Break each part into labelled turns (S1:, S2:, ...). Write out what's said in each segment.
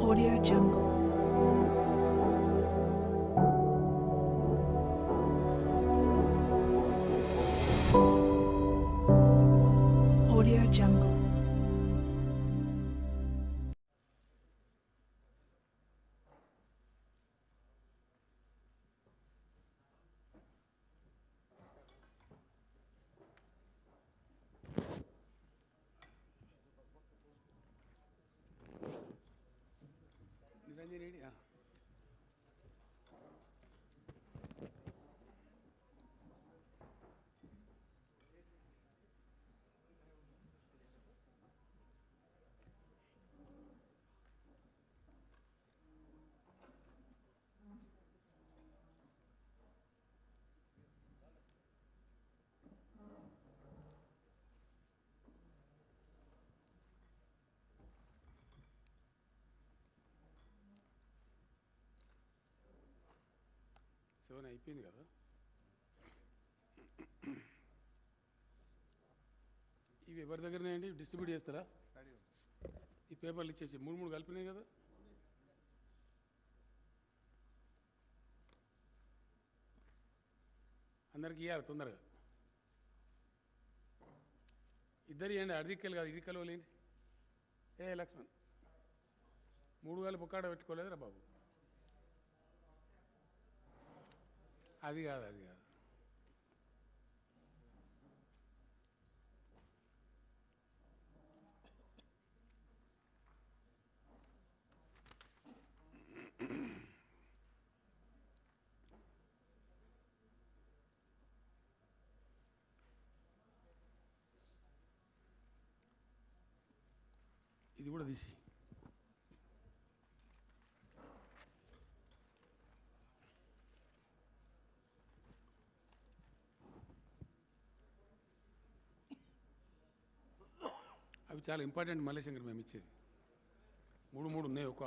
S1: Audio Jungle. Audio Jungle.
S2: Ready? Seven అయిపోయింది కదా. ఇవి ఎవరి దగ్గరనే అండి డిస్ట్రిబ్యూట్ చేస్తారా? ఈ పేపర్లు ఇచ్చేసి మూడు కలిపినాయి కదా. అందరికి ఇవ్వాలి తొందరగా. ఇద్దరు ఇవ్వండి, అడిదిక్కలు కాదు, ఇది కలవలేండి. లక్ష్మణ్ మూడు కలిపి ఒక్కడ పెట్టుకోలేదురా బాబు. అది కాదు. ఇది కూడా తీసి అవి చాలా ఇంపార్టెంట్ మల్లేశంకర్ మేము ఇచ్చేది. మూడు ఉన్నాయి. ఒక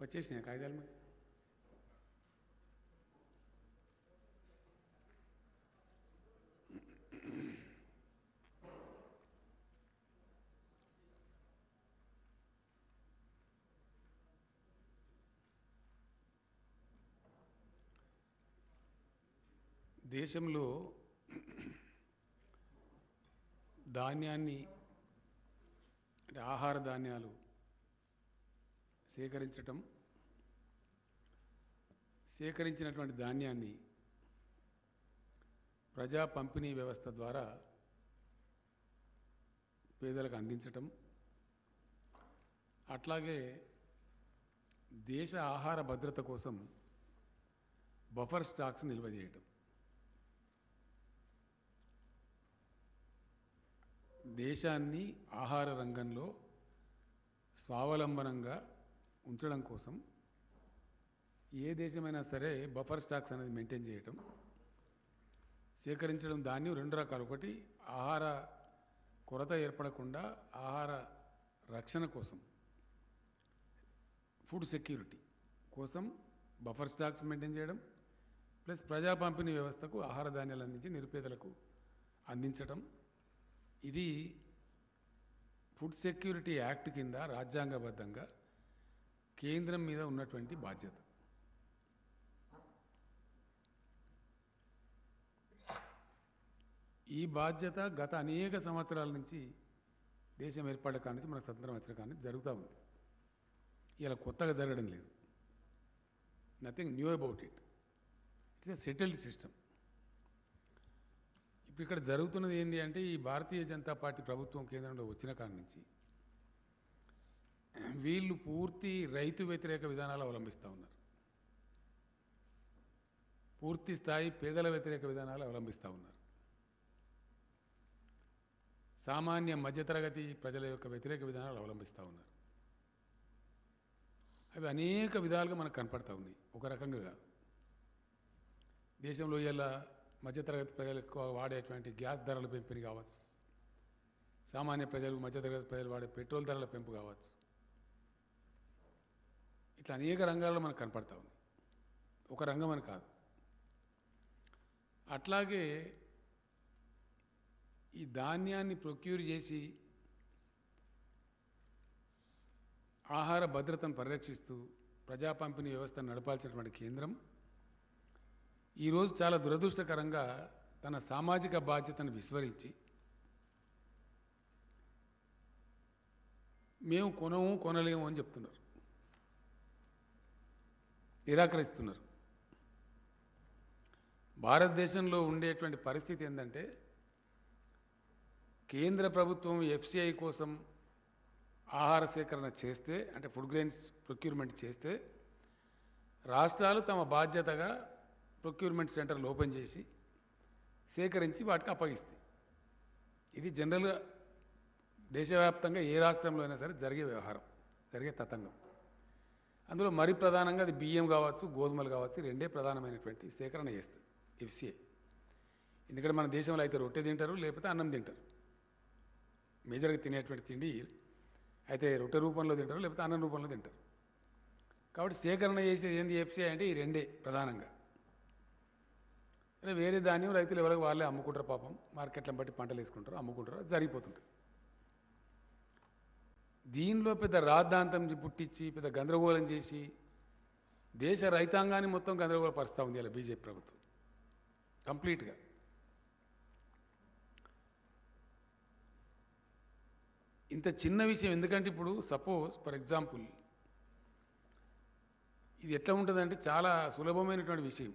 S2: వచ్చేసినాయి కాగితాలు మరి. దేశంలో ధాన్యాన్ని అంటే ఆహార ధాన్యాలు సేకరించినటువంటి ధాన్యాన్ని ప్రజా పంపిణీ వ్యవస్థ ద్వారా పేదలకు అందించటం, అట్లాగే దేశ ఆహార భద్రత కోసం బఫర్ స్టాక్స్ నిల్వ చేయటం, దేశాన్ని ఆహార రంగంలో స్వావలంబనంగా ఉంచడం కోసం ఏ దేశమైనా సరే బఫర్ స్టాక్స్ అనేది మెయింటైన్ చేయటం, సేకరించడం. ధాన్యం రెండు రకాలు. ఒకటి ఆహార కొరత ఏర్పడకుండా ఆహార రక్షణ కోసం, ఫుడ్ సెక్యూరిటీ కోసం బఫర్ స్టాక్స్ మెయింటైన్ చేయడం, ప్లస్ ప్రజా పంపిణీ వ్యవస్థకు ఆహార ధాన్యాలు అందించి నిరుపేదలకు అందించటం. ఇది ఫుడ్ సెక్యూరిటీ యాక్ట్ కింద రాజ్యాంగబద్ధంగా కేంద్రం మీద ఉన్నటువంటి బాధ్యత. ఈ బాధ్యత గత అనేక సంవత్సరాల నుంచి దేశం ఏర్పడ్డ కాడి నుంచి మనకు స్వతంత్రం వచ్చిన కాడి నుంచి జరుగుతూ ఉంది. ఇలా కొత్తగా జరగడం లేదు. Nothing knew about it. It's a settled system. ఇప్పుడు ఇక్కడ జరుగుతున్నది ఏంటి అంటే, ఈ భారతీయ జనతా పార్టీ ప్రభుత్వం కేంద్రంలో వచ్చిన కాడి నుంచి వీళ్ళు పూర్తి రైతు వ్యతిరేక విధానాలు అవలంబిస్తూ ఉన్నారు. పూర్తి స్థాయి పేదల వ్యతిరేక విధానాలు అవలంబిస్తూ ఉన్నారు. సామాన్య మధ్యతరగతి ప్రజల యొక్క వ్యతిరేక విధానాలు అవలంబిస్తూ ఉన్నారు. అవి అనేక విధాలుగా మనకు కనపడతా ఉన్నాయి. ఒక రకంగా కాదు. దేశంలో ఇలా మధ్యతరగతి ప్రజలు ఎక్కువ వాడేటువంటి గ్యాస్ ధరల పెంపుని కావచ్చు, సామాన్య ప్రజలు మధ్యతరగతి ప్రజలు వాడే పెట్రోల్ ధరల పెంపు కావచ్చు, ఇట్లా అనేక రంగాల్లో మనకు కనపడతా ఉంది. ఒక రంగం అని కాదు. అట్లాగే ఈ ధాన్యాన్ని ప్రొక్యూర్ చేసి ఆహార భద్రతను పరిరక్షిస్తూ ప్రజా పంపిణీ వ్యవస్థను నడపాల్సినటువంటి కేంద్రం ఈరోజు చాలా దురదృష్టకరంగా తన సామాజిక బాధ్యతను విస్మరించి మేము కొనలేము అని చెప్తున్నారు, నిరాకరిస్తున్నారు. భారతదేశంలో ఉండేటువంటి పరిస్థితి ఏంటంటే కేంద్ర ప్రభుత్వం ఎఫ్సిఐ కోసం ఆహార సేకరణ చేస్తే, అంటే ఫుడ్ గ్రెయిన్స్ ప్రొక్యూర్మెంట్ చేస్తే, రాష్ట్రాలు తమ బాధ్యతగా ప్రొక్యూర్మెంట్ సెంటర్లు ఓపెన్ చేసి సేకరించి వాటికి అప్పగిస్తాయి. ఇది జనరల్గా దేశవ్యాప్తంగా ఏ రాష్ట్రంలో అయినా సరే జరిగే వ్యవహారం, జరిగే తతంగం. అందులో మరి ప్రధానంగా అది బియ్యం కావచ్చు, గోధుమలు కావచ్చు, రెండే ప్రధానమైనటువంటి సేకరణ చేస్తుంది ఎఫ్సిఐ. ఎందుకంటే మన దేశంలో అయితే రొట్టె తింటారు, లేకపోతే అన్నం తింటారు. మేజర్గా తినేటువంటి తిండి అయితే రొట్టె రూపంలో తింటారు, లేకపోతే అన్నం రూపంలో తింటారు. కాబట్టి సేకరణ చేసేది ఏంది ఎఫ్సిఐ అంటే ఈ రెండే ప్రధానంగా. అదే వేరే ధాన్యం రైతులు ఎవరికి వాళ్ళే అమ్ముకుంటారు, పాపం మార్కెట్లను బట్టి పంటలు వేసుకుంటారు, అమ్ముకుంటారు, అది జరిగిపోతుంటుంది. దీనిలో పెద్ద రాద్ధాంతం పుట్టించి పెద్ద గందరగోళం చేసి దేశ రైతాంగాన్ని మొత్తం గందరగోళపరుస్తూ ఉంది ఇలా బీజేపీ ప్రభుత్వం కంప్లీట్గా. ఇంత చిన్న విషయం ఎందుకంటే ఇప్పుడు సపోజ్ ఫర్ ఎగ్జాంపుల్ ఇది ఎట్లా ఉంటుందంటే చాలా సులభమైనటువంటి విషయం.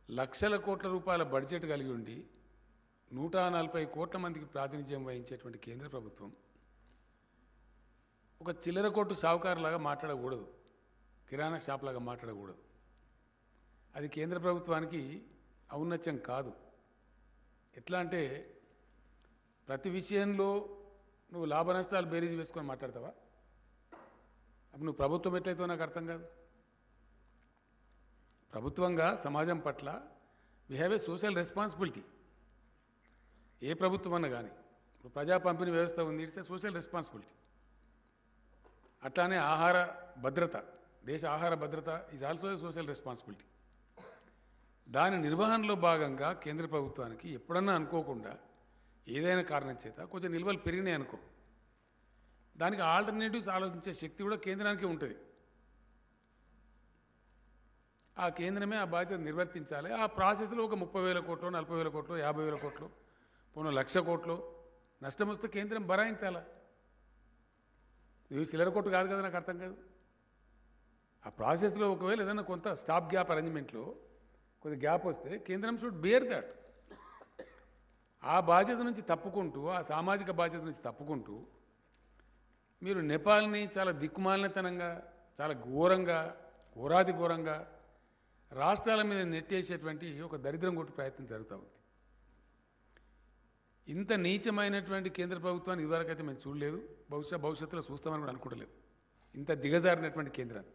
S2: లక్షల కోట్ల రూపాయల బడ్జెట్ కలిగి ఉండి 140 కోట్ల మందికి ప్రాతినిధ్యం వహించేటువంటి కేంద్ర ప్రభుత్వం ఒక చిల్లర కొట్టు షావుకారులాగా మాట్లాడకూడదు, కిరాణా షాప్ లాగా మాట్లాడకూడదు. అది కేంద్ర ప్రభుత్వానికి ఔన్నత్యం కాదు. ఎట్లా అంటే ప్రతి విషయంలో నువ్వు లాభ నష్టాలు బేరీజు వేసుకొని మాట్లాడతావా? అప్పుడు నువ్వు ప్రభుత్వం ఎట్లయితే నాకు అర్థం కాదు. ప్రభుత్వంగా సమాజం పట్ల we have a social responsibility. ఏ ప్రభుత్వం అన్నా కానీ ఇప్పుడు ప్రజా పంపిణీ వ్యవస్థ ఉంది, ఇట్స్ ఏ సోషల్ రెస్పాన్సిబిలిటీ. అట్లానే ఆహార భద్రత, దేశ ఆహార భద్రత is also a social responsibility. దాని నిర్వహణలో భాగంగా కేంద్ర ప్రభుత్వానికి ఎప్పుడన్నా అనుకోకుండా ఏదైనా కారణం చేత కొంచెం నిల్వలు పెరిగినాయి అనుకో, దానికి ఆల్టర్నేటివ్స్ ఆలోచించే శక్తి కూడా కేంద్రానికి ఉంటుంది. ఆ కేంద్రమే ఆ బాధ్యత నిర్వర్తించాలి. ఆ ప్రాసెస్లో ఒక 30,000 కోట్లు, 40,000 కోట్లు, 50,000 కోట్లు, పోను 1,00,000 కోట్లు నష్టం వస్తే కేంద్రం భరాయించాలా? ఇవి చిల్లర కొట్టు కాదు కదా, నాకు అర్థం కాదు. ఆ ప్రాసెస్లో ఒకవేళ ఏదైనా కొంత స్టాప్ గ్యాప్ అరేంజ్మెంట్లో కొద్ది గ్యాప్ వస్తే కేంద్రం షుడ్ బేర్ దట్. ఆ బాధ్యత నుంచి తప్పుకుంటూ, ఆ సామాజిక బాధ్యత నుంచి తప్పుకుంటూ మీరు నేపాల్ని చాలా దిక్కుమాలినతనంగా, చాలా ఘోరంగా, ఘోరాతి ఘోరంగా రాష్ట్రాల మీద నెట్టేసేటువంటి ఒక దరిద్రం కొట్టు ప్రయత్నం జరుగుతూ ఉంది. ఇంత నీచమైనటువంటి కేంద్ర ప్రభుత్వాన్ని ఇదివరకైతే మేము చూడలేదు, భవిష్యత్తులో చూస్తామని కూడా అనుకోవట్లేదు. ఇంత దిగజారినటువంటి కేంద్రాన్ని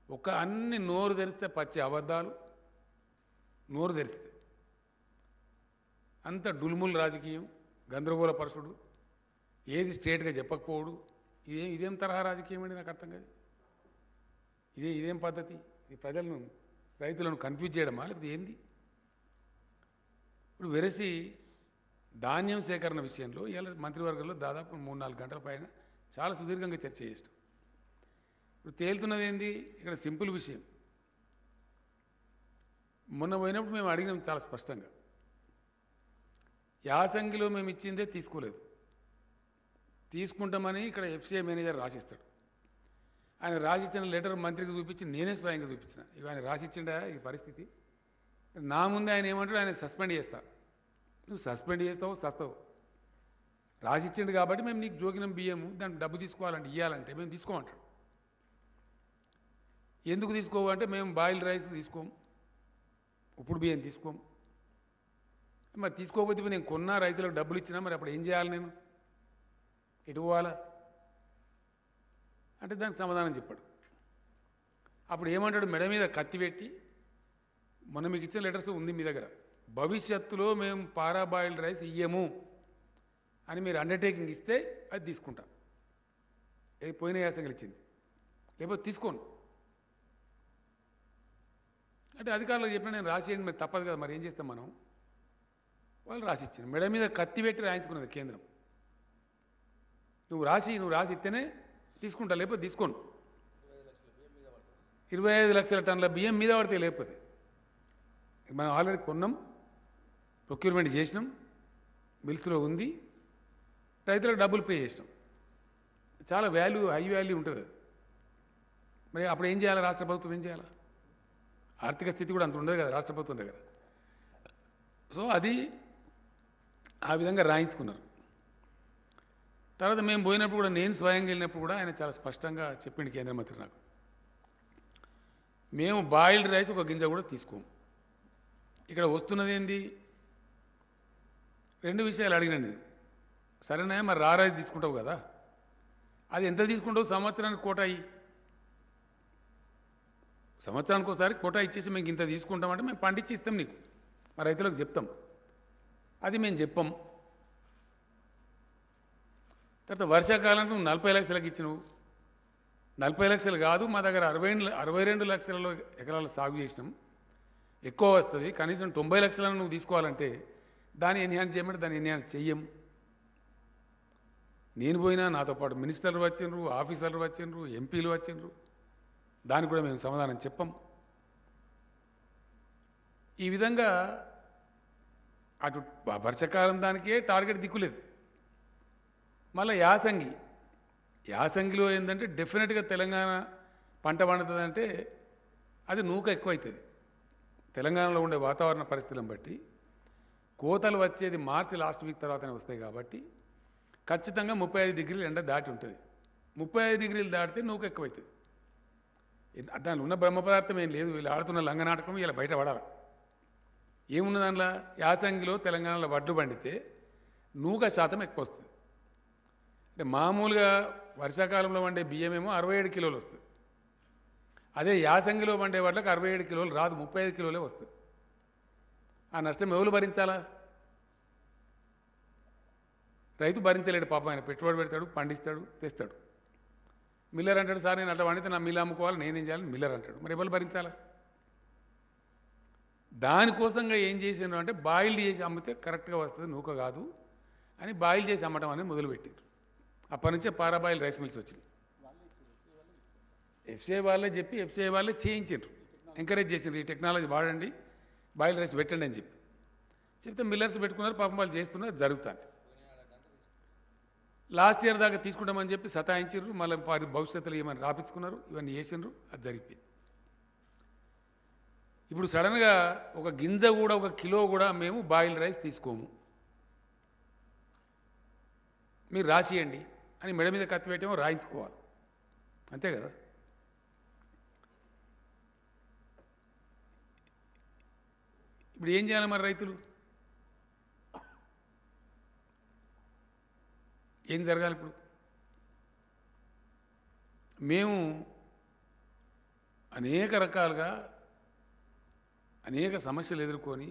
S2: ఒక అన్ని నోరు తెరిస్తే పచ్చి అబద్ధాలు, నోరు తెరిస్తే అంత డుల్ముల్ రాజకీయం, గందరగోళ పరుషుడు, ఏది స్ట్రేట్గా చెప్పకపోవడు. ఇదేం తరహా రాజకీయం అండి, నాకు అర్థం కాదు. ఇదేం పద్ధతి? ఈ ప్రజలను, రైతులను కన్ఫ్యూజ్ చేయడమా, లేకపోతే ఏంది? ఇప్పుడు వెరసి ధాన్యం సేకరణ విషయంలో ఇలా మంత్రివర్గంలో దాదాపు 3-4 గంటల పైన చాలా సుదీర్ఘంగా చర్చ చేస్తాం. ఇప్పుడు తేలుతున్నది ఏంది? ఇక్కడ సింపుల్ విషయం. మొన్న పోయినప్పుడు మేము అడిగినాం చాలా స్పష్టంగా, యాసంగిలో మేము ఇచ్చిందే తీసుకోలేదు, తీసుకుంటామని ఇక్కడ ఎఫ్సిఐ మేనేజర్ రాసిస్తాడు. ఆయన రాసిచ్చిన లెటర్ మంత్రికి చూపించి నేనే స్వయంగా చూపించిన. ఇక ఆయన రాసిచ్చిండా ఈ పరిస్థితి? నా ముందే ఆయన ఏమంటాడు, ఆయన సస్పెండ్ చేస్తా. నువ్వు సస్పెండ్ చేస్తావు, సస్తావు. రాసిచ్చిండు కాబట్టి మేము నీకు జోకినం బియ్యము, దానికి డబ్బు తీసుకోవాలంటే, ఇవ్వాలంటే మేము తీసుకోమంటాడు. ఎందుకు తీసుకోవు అంటే మేము బాయిల్డ్ రైస్ తీసుకోము, ఉప్పుడు బియ్యం తీసుకోము. మరి తీసుకోకపోతే ఇప్పుడు నేను కొన్నా రైతులకు డబ్బులు ఇచ్చినా మరి అప్పుడు ఏం చేయాలి నేను ఎటు పోవాలా అంటే దానికి సమాధానం చెప్పాడు. అప్పుడు ఏమంటాడు, మెడ మీద కత్తి పెట్టి, మొన్న మీకు ఇచ్చిన లెటర్స్ ఉంది మీ దగ్గర, భవిష్యత్తులో మేము పారాబాయిల్డ్ రైస్ ఇయ్యము అని మీరు అండర్టేకింగ్ ఇస్తే అది తీసుకుంటా, ఏది పోయిన యాసంగా ఇచ్చింది, లేకపోతే తీసుకోను అంటే అధికారులకు చెప్పిన నేను రాసేయండి, మరి తప్పదు కదా, మరి ఏం చేస్తాం మనం. వాళ్ళు రాసి ఇచ్చాను, మెడ మీద కత్తి పెట్టి రాయించుకున్నది కేంద్రం. నువ్వు రాసి ఇస్తేనే తీసుకుంటా, లేకపోతే తీసుకోను. 25 లక్షల టన్నుల బియ్యం మీద పడితే, లేకపోతే మనం ఆల్రెడీ కొన్నాం, ప్రొక్యూర్మెంట్ చేసినాం, మిల్స్లో ఉంది, రైతులకు డబ్బులు పే చేసినాం, చాలా హై వాల్యూ ఉంటుంది. మరి అప్పుడు ఏం చేయాలి, రాష్ట్ర ప్రభుత్వం ఏం చేయాలి? ఆర్థిక స్థితి కూడా అంత ఉండదు కదా రాష్ట్ర ప్రభుత్వం దగ్గర. సో అది ఆ విధంగా రాయించుకున్నారు. తర్వాత మేము పోయినప్పుడు కూడా, నేను స్వయంగా వెళ్ళినప్పుడు కూడా ఆయన చాలా స్పష్టంగా చెప్పిండు కేంద్ర మంత్రి నాకు, మేము బాయిల్డ్ రైస్ ఒక గింజ కూడా తీసుకోము. ఇక్కడ వస్తున్నది ఏంది, 2 విషయాలు అడిగినాను నేను. సరేనా, మరి రైస్ తీసుకుంటావు కదా, అది ఎంత తీసుకుంటావు, సంవత్సరానికి కోటా అయ్యి, సంవత్సరానికి ఒకసారి కోటా ఇచ్చేసి మేము ఇంత తీసుకుంటామంటే మేము పండించి ఇస్తాం నీకు, మా రైతులకు చెప్తాం. అది మేము చెప్పం. తర్వాత వర్షాకాలం నువ్వు 40 లక్షలకు ఇచ్చినవు, 40 లక్షలు కాదు, మా దగ్గర 62 లక్షల ఎకరాలు సాగు చేసినాం, ఎక్కువ వస్తుంది, కనీసం 90 లక్షలను నువ్వు తీసుకోవాలంటే దాన్ని ఎన్హాన్స్ చేయమంటే దాన్ని ఎన్హాన్స్ చెయ్యం. నేను పోయినా, నాతో పాటు మినిస్టర్లు వచ్చిండ్రు, ఆఫీసర్లు వచ్చిండ్రు, ఎంపీలు వచ్చిండ్రు, దానికి కూడా మేము సమాధానం చెప్పం. ఈ విధంగా అటు వర్షాకాలం దానికే టార్గెట్ దిక్కులేదు. మళ్ళీ యాసంగిలో ఏంటంటే డెఫినెట్గా తెలంగాణ పంట పండుతుందంటే అది నూక ఎక్కువైతుంది. తెలంగాణలో ఉండే వాతావరణ పరిస్థితులను బట్టి కోతలు వచ్చేది మార్చి లాస్ట్ వీక్ తర్వాతనే వస్తాయి కాబట్టి ఖచ్చితంగా 35 డిగ్రీలు ఎండ దాటి ఉంటుంది. 35 డిగ్రీలు దాటితే నూక ఎక్కువైతుంది. దానిలో ఉన్న బ్రహ్మ పదార్థం ఏం లేదు, వీళ్ళు ఆడుతున్న లంగనాటకం ఇలా బయట పడాలి. ఏమున్న దానిలో, యాసంగిలో తెలంగాణలో వడ్లు పండితే నూక శాతం ఎక్కువ వస్తుంది. అంటే మామూలుగా వర్షాకాలంలో వండే బియ్యమేమో 67 కిలోలు వస్తుంది, అదే యాసంగిలో వండే వాటికి 67 కిలోలు రాదు, 35 కిలోలే వస్తుంది. ఆ నష్టం ఎవరు భరించాలా? రైతు భరించలేడు పాపం, ఆయన పెట్టుబడి పెడతాడు, పండిస్తాడు, తెస్తాడు. మిల్లర్ అంటాడు, సార్ నేను అట్లా పండితే నా మిల్లు అమ్ముకోవాలి, నేనేం చేయాలి, మిల్లర్ అంటాడు. మరి ఎవరు భరించాలా? దానికోసంగా ఏం చేసిండ్రు అంటే బాయిల్డ్ చేసి అమ్మితే కరెక్ట్గా వస్తుంది, నూక కాదు అని బాయిల్ చేసి అమ్మటం అనేది మొదలుపెట్టారు. అప్పటి నుంచే పారాబాయిల్ రైస్ మిల్స్ వచ్చింది. ఎఫ్సిఐ వాళ్ళే చెప్పి ఎఫ్సిఐ వాళ్ళే చేయించారు, ఎంకరేజ్ చేసిండ్రు, ఈ టెక్నాలజీ వాడండి, బాయిల్ రైస్ పెట్టండి అని చెప్తే మిల్లర్స్ పెట్టుకున్నారు, పాపం వాళ్ళు చేస్తున్నారు, జరుగుతుంది. లాస్ట్ ఇయర్ దాకా తీసుకుంటామని చెప్పి సతాయించారు, మళ్ళీ వారి భవిష్యత్తులో ఏమైనా రాపించుకున్నారు, ఇవన్నీ చేసిండ్రు, అది జరిగిపోయింది. ఇప్పుడు సడన్గా ఒక గింజ కూడా, 1 కిలో కూడా మేము బాయిల్డ్ రైస్ తీసుకోము, మీరు రాసియండి అని మెడ మీద కత్తి పెట్టేమో రాయించుకోవాలి, అంతే కదా. ఇప్పుడు ఏం చేయాలి మరి రైతులు, ఏం జరగాలి? ఇప్పుడు మేము అనేక రకాలుగా అనేక సమస్యలు ఎదుర్కొని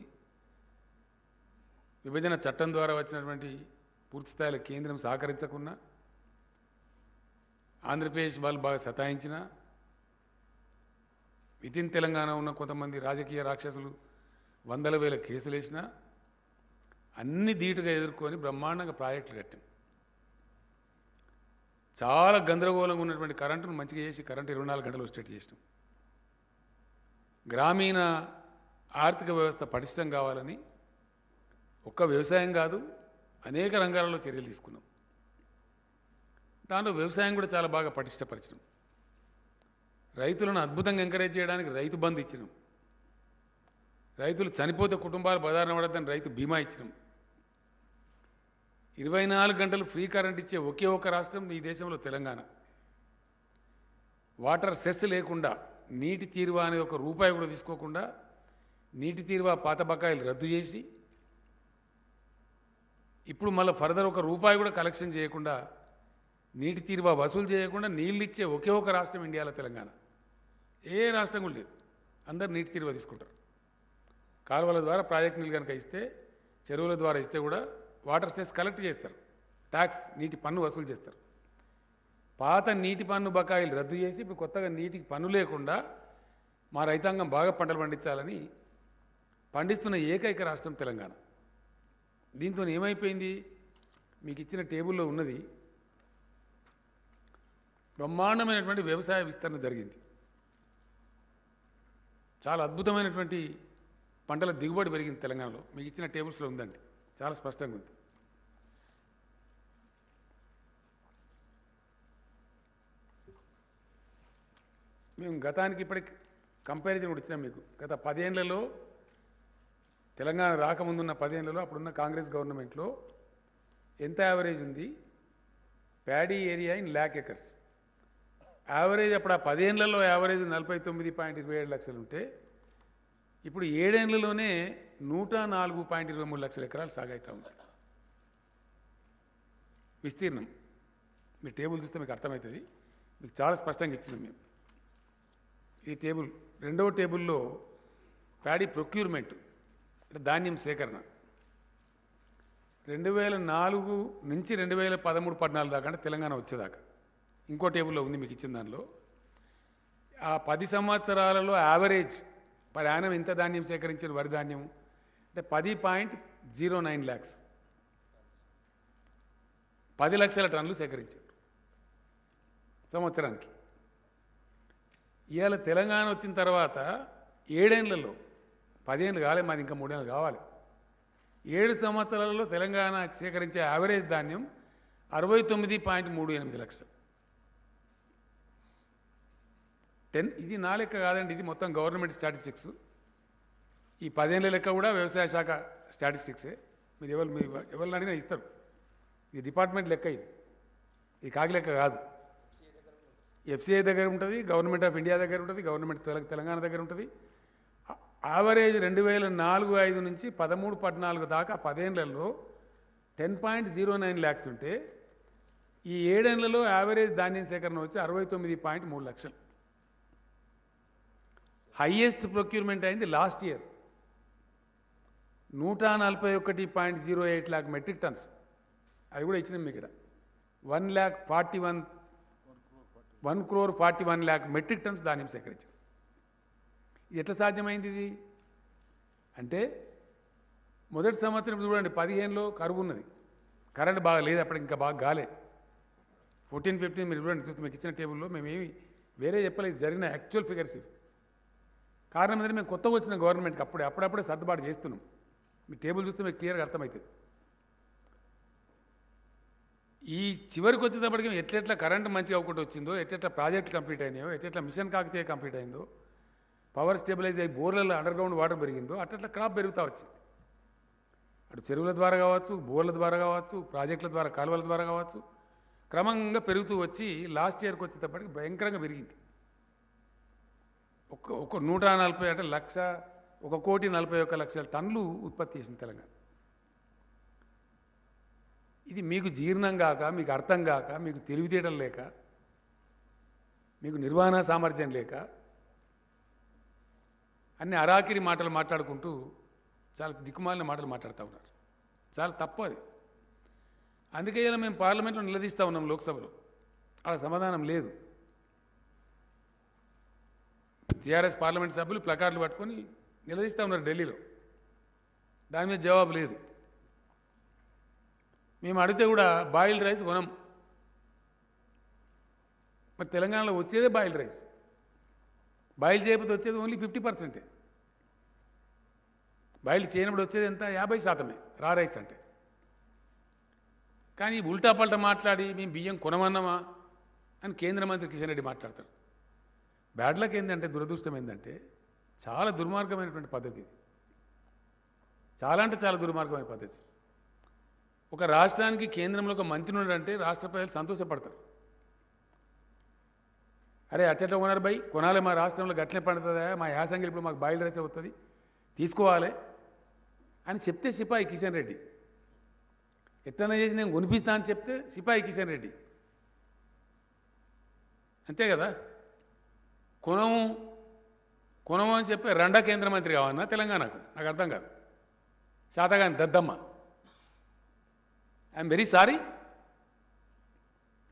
S2: విభజన చట్టం ద్వారా వచ్చినటువంటి పూర్తిస్థాయిలో కేంద్రం సహకరించకున్నా, ఆంధ్రప్రదేశ్ వాళ్ళు బాగా సతాయించిన, వితిన్ తెలంగాణ ఉన్న కొంతమంది రాజకీయ రాక్షసులు 100,000 కేసులు వేసినా అన్ని ధీటుగా ఎదుర్కొని బ్రహ్మాండంగా ప్రాజెక్టులు కట్టాం. చాలా గందరగోళంగా ఉన్నటువంటి కరెంటును మంచిగా చేసి కరెంటు 24 గంటలు వచ్చేట్టు చేసినాం. గ్రామీణ ఆర్థిక వ్యవస్థ పటిష్టం కావాలని ఒక్క వ్యవసాయం కాదు అనేక రంగాలలో చర్యలు తీసుకున్నాం. దాంట్లో వ్యవసాయం కూడా చాలా బాగా పటిష్టపరిచినాం. రైతులను అద్భుతంగా ఎంకరేజ్ చేయడానికి రైతు బంధు ఇచ్చినాం. రైతులు చనిపోతే కుటుంబాలు బదారణ పడద్దని రైతు బీమా ఇచ్చినాం. 24 గంటలు ఫ్రీ కరెంట్ ఇచ్చే ఒకే ఒక రాష్ట్రం ఈ దేశంలో తెలంగాణ. వాటర్ సెస్ లేకుండా, నీటి తీరువా అనేది ₹1 కూడా తీసుకోకుండా నీటి తీరువా పాత బకాయిలు రద్దు చేసి ఇప్పుడు మళ్ళీ ఫర్దర్ ఒక రూపాయి కూడా కలెక్షన్ చేయకుండా నీటి తీరువా వసూలు చేయకుండా నీళ్ళు ఇచ్చే ఒకే ఒక రాష్ట్రం ఇండియాలో తెలంగాణ. ఏ రాష్ట్రం కూడా లేదు. అందరు నీటి తీరువా తీసుకుంటారు. కాలువల ద్వారా ప్రాజెక్ట్ నీళ్ళు కనుక ఇస్తే, చెరువుల ద్వారా ఇస్తే కూడా వాటర్ సెస్ కలెక్ట్ చేస్తారు, ట్యాక్స్ నీటి పన్ను వసూలు చేస్తారు. పాత నీటి పన్ను బకాయిలు రద్దు చేసి ఇప్పుడు కొత్తగా నీటికి పన్ను లేకుండా మా రైతాంగం బాగా పంటలు పండించాలని పండిస్తున్న ఏకైక రాష్ట్రం తెలంగాణ. దీంతో ఏమైపోయింది, మీకు ఇచ్చిన టేబుల్లో ఉన్నది, బ్రహ్మాండమైనటువంటి వ్యవసాయ విస్తరణ జరిగింది. చాలా అద్భుతమైనటువంటి పంటల దిగుబడి పెరిగింది తెలంగాణలో. మీకు ఇచ్చిన టేబుల్స్లో ఉందండి, చాలా స్పష్టంగా ఉంది. మేము గతానికి ఇప్పటికి కంపారిజన్ కూడా ఇచ్చాం మీకు. గత 10 ఏళ్లలో తెలంగాణ రాకముందున్న 10 ఏళ్లలో అప్పుడున్న కాంగ్రెస్ గవర్నమెంట్లో ఎంత యావరేజ్ ఉంది, paddy area in lakh acres average. అప్పుడు ఆ 10 ఏళ్లలో యావరేజ్ 49.27 లక్షలు ఉంటే ఇప్పుడు 7 ఏళ్లలోనే 104.23 లక్షల ఎకరాలు సాగైతా ఉంది విస్తీర్ణం. మీ టేబుల్ చూస్తే మీకు అర్థమవుతుంది. మీకు చాలా స్పష్టంగా ఇచ్చినాం మేము. ఈ టేబుల్, రెండవ టేబుల్లో ప్యాడీ ప్రొక్యూర్మెంట్ అంటే ధాన్యం సేకరణ 2004 నుంచి 2013-14 దాకా అంటే తెలంగాణ వచ్చేదాకా ఇంకో టేబుల్లో ఉంది మీకు ఇచ్చిన దానిలో. ఆ 10 సంవత్సరాలలో యావరేజ్ పర్ యానం ఎంత ధాన్యం సేకరించారు వరి ధాన్యం అంటే 10.09 ల్యాక్స్, 10 లక్షల టన్నులు సేకరించారు సంవత్సరానికి. ఇవాళ తెలంగాణ వచ్చిన తర్వాత 7 ఏళ్లలో, 10 ఏళ్ళు కాలే, మాది ఇంకా 3 ఏళ్ళు కావాలి, 7 సంవత్సరాలలో తెలంగాణ సేకరించే యావరేజ్ ధాన్యం 69.38 లక్షలు. ఇది నా లెక్క కాదండి, ఇది మొత్తం గవర్నమెంట్ స్టాటిస్టిక్స్. ఈ 10 ఏళ్ళ లెక్క కూడా వ్యవసాయ శాఖ స్టాటిస్టిక్సే. మీరు ఎవరిని అడిగినా ఇస్తారు. ఇది డిపార్ట్మెంట్ లెక్క, ఇది కాకి లెక్క కాదు. ఎఫ్సిఐ దగ్గర ఉంటుంది, గవర్నమెంట్ ఆఫ్ ఇండియా దగ్గర ఉంటుంది, గవర్నమెంట్ తెలంగాణ దగ్గర ఉంటుంది. యావరేజ్ 2004-05 నుంచి 13-14 దాకా 10 ఏళ్లలో 10.09 ల్యాక్స్ ఉంటే ఈ 7 ఏళ్లలో యావరేజ్ ధాన్యం సేకరణ వచ్చి 69.3 లక్షలు. హైయెస్ట్ ప్రొక్యూర్మెంట్ అయింది last year 141.08 lakh metric tonnes. అది కూడా ఇచ్చినాం మీకు ఇక్కడ. 1,41 lakh మెట్రిక్ టన్స్ ధాన్యం సేకరించారు. ఇది ఎట్లా సాధ్యమైంది ఇది అంటే, మొదటి సంవత్సరం చూడండి 15లో కరువు ఉన్నది, కరెంట్ బాగా లేదు, అప్పటికి ఇంకా బాగా గాలే. 14-15 మీరు చూడండి, చూస్తే మీకు ఇచ్చిన టేబుల్లో మేమేమి వేరే చెప్పలేదు, జరిగిన యాక్చువల్ ఫిగర్స్ ఇవి. కారణం ఏంటంటే మేము కొత్తగా వచ్చిన గవర్నమెంట్కి అప్పుడప్పుడే సర్దుబాటు చేస్తున్నాం. మీ టేబుల్ చూస్తే మీకు క్లియర్గా అర్థమవుతుంది. ఈ చివరికి వచ్చేటప్పటికి ఎట్లెట్లా కరెంటు మంచిగా అవ్వకుండా వచ్చిందో, ఎట్లెట్లా ప్రాజెక్టులు కంప్లీట్ అయినాయో, ఎట్లెట్లా మిషన్ కాకతీయ కంప్లీట్ అయిందో, పవర్ స్టెబిలైజ్ అయ్యి బోర్లలో అండర్గ్రౌండ్ వాటర్ పెరిగిందో, అట్లా క్రాప్ పెరుగుతూ వచ్చింది. అటు చెరువుల ద్వారా కావచ్చు, బోర్ల ద్వారా కావచ్చు, ప్రాజెక్టుల ద్వారా, కాలువల ద్వారా కావచ్చు, క్రమంగా పెరుగుతూ వచ్చి లాస్ట్ ఇయర్కి వచ్చేటప్పటికి భయంకరంగా పెరిగింది. ఒక 140 అంటే 1,41,00,000 టన్నులు ఉత్పత్తి చేసింది తెలంగాణ. ఇది మీకు జీర్ణం కాక, మీకు అర్థం కాక, మీకు తెలివితేటలు లేక, మీకు నిర్వహణ సామర్థ్యం లేక అన్ని అరాకిరి మాటలు మాట్లాడుకుంటూ చాలా దిక్కుమాలిన మాటలు మాట్లాడుతూ ఉన్నారు. చాలా తప్పు అది. అందుకే ఇలా మేము పార్లమెంట్లో నిలదీస్తూ ఉన్నాం, లోక్సభలో అలా సమాధానం లేదు. టీఆర్ఎస్ పార్లమెంట్ సభ్యులు ప్లకార్డులు పట్టుకొని నిలదీస్తూ ఉన్నారు ఢిల్లీలో, దాని మీద జవాబు లేదు. మేము అడిగితే కూడా బాయిల్డ్ రైస్ కొనం. మరి తెలంగాణలో వచ్చేదే బాయిల్డ్ రైస్. బాయిల్ చేయకపోతే వచ్చేది ఓన్లీ 50%. బాయిల్ చేయనప్పుడు వచ్చేది ఎంత? 50% రా రైస్ అంటే. కానీ ఉల్టా పల్టా మాట్లాడి మేము బియ్యం కొనమన్నామా అని కేంద్ర మంత్రి కిషన్ రెడ్డి మాట్లాడతారు. బ్యాడ్ లక్ ఏంటంటే, దురదృష్టం ఏంటంటే, చాలా దుర్మార్గమైనటువంటి పద్ధతి. చాలా అంటే చాలా దుర్మార్గమైన పద్ధతి. ఒక రాష్ట్రానికి కేంద్రంలో ఒక మంత్రి ఉన్నాడంటే రాష్ట్ర ప్రజలు సంతోషపడతారు. అరే అట్టెట్లా కొనారు బై, కొనాలి, మా రాష్ట్రంలో గట్లనే పండుతుందా, మా యాసంగిలు ఇప్పుడు మాకు బాయిల్ రైస్ అవుతుంది, తీసుకోవాలి అని చెప్తే సిపాయి కిషన్ రెడ్డి ఎట్లన్నా చేసి నేను కొనిపిస్తా అని చెప్తే సిపాయి కిషన్ రెడ్డి అంతే కదా. కొనము కొనము అని చెప్పి రెండా కేంద్ర మంత్రి కావన్నా తెలంగాణకు, నాకు అర్థం కాదు. శాతగాని దద్దమ్మ, ఐఎమ్ వెరీ సారీ.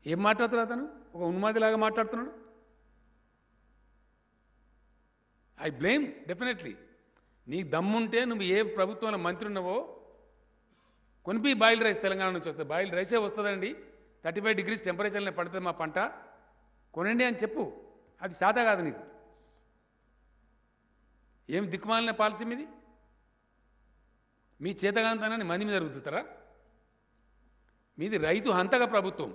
S2: ఏం మాట్లాడుతున్నాడు అతను? ఒక ఉన్మాదిలాగా మాట్లాడుతున్నాడు. I blame definitely. నీకు దమ్ముంటే నువ్వు ఏ ప్రభుత్వంలో మంత్రి ఉన్నావో కొనిపి బాయిల్డ్ రైస్ తెలంగాణ నుంచి వస్తుంది. బాయిల్డ్ రైసే వస్తుందండి, 35 degrees టెంపరేచర్లో పడుతుంది మా పంట, కొనండి అని చెప్పు. అది శాత కాదు నీకు. ఏం దిక్కుమాలిన పాలసీ మీది? మీ చేతగాంతనాన్ని మంది మీద రుద్దుతారా? మీది రైతు హంతక ప్రభుత్వం.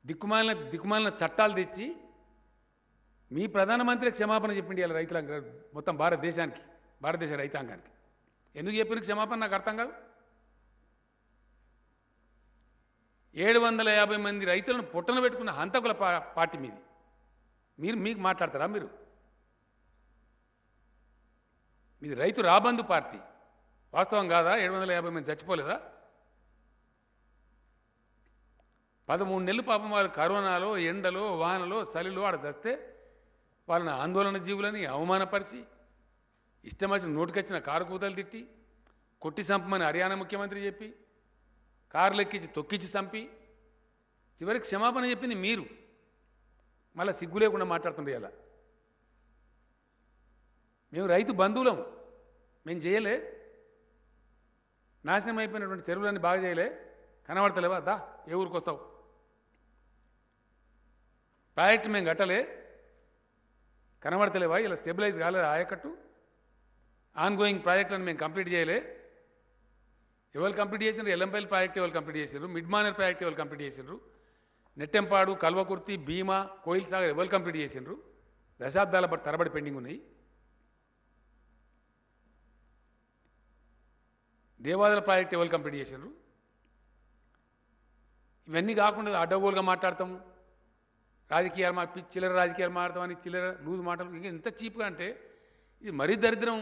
S2: దిక్కుమాలిన చట్టాలు తెచ్చి మీ ప్రధానమంత్రి క్షమాపణ చెప్పిండి ఇలా రైతుల మొత్తం భారతదేశ రైతాంగానికి. ఎందుకు చెప్పిన క్షమాపణ నాకు అర్థం కాదు. 750 మంది రైతులను పొట్టన పెట్టుకున్న హంతకుల పార్టీ మీది. మీకు మాట్లాడతారా మీరు? మీది రైతు రాబందు పార్టీ. వాస్తవం కాదా? 750 మంది చచ్చిపోలేదా? 13 నెలలు పాపం వాళ్ళు కరోనాలో, ఎండలో, వానలో, చలిలో ఆడ చస్తే వాళ్ళని ఆందోళన జీవులని అవమానపరిచి ఇష్టం వచ్చిన నోటికొచ్చిన కారు కూతలు తిట్టి కొట్టి చంపమని హర్యానా ముఖ్యమంత్రి చెప్పి కార్లు ఎక్కించి తొక్కించి చంపి చివరికి క్షమాపణ చెప్పింది మీరు. మళ్ళీ సిగ్గు లేకుండా మాట్లాడుతుండే అలా. మేము రైతు బంధువులం, మేము చేయలే. నాశనం అయిపోయినటువంటి చెరువులన్నీ బాగా చేయలే. కనబడతలేవా? దా, ఏ ఊరికి వస్తావు? ప్రాజెక్టు మేము కట్టలే, కనబడతలేవా? ఇలా స్టెబిలైజ్ కాలేదు ఆయకట్టు. ఆన్గోయింగ్ ప్రాజెక్టులను మేము కంప్లీట్ చేయలే. ఎవరు కంప్లీట్ చేసినారు? ఎల్లంపల్లి ప్రాజెక్ట్ ఎవరు కంప్లీట్ చేశారు? మిడ్ మానేర్ ప్రాజెక్ట్ ఎవరు కంప్లీట్ చేశారు? నెట్టెంపాడు, కల్వకుర్తి, భీమా, కోయిల్ సాగర్ ఎవరు కంప్లీట్ చేసిండ్రు? దశాబ్దాల తరబడి పెండింగ్ ఉన్నాయి. దేవాదుల ప్రాజెక్ట్ ఎవరు కంప్లీట్ చేసిండ్రు? ఇవన్నీ కాకుండా అడ్డగోలుగా మాట్లాడతాము, రాజకీయాలు చిల్లర రాజకీయాలు మాట్లాడతామని చిల్లర లూజ్ మాటలు. ఇంకా ఎంత చీప్గా అంటే ఇది మరీ దరిద్రం.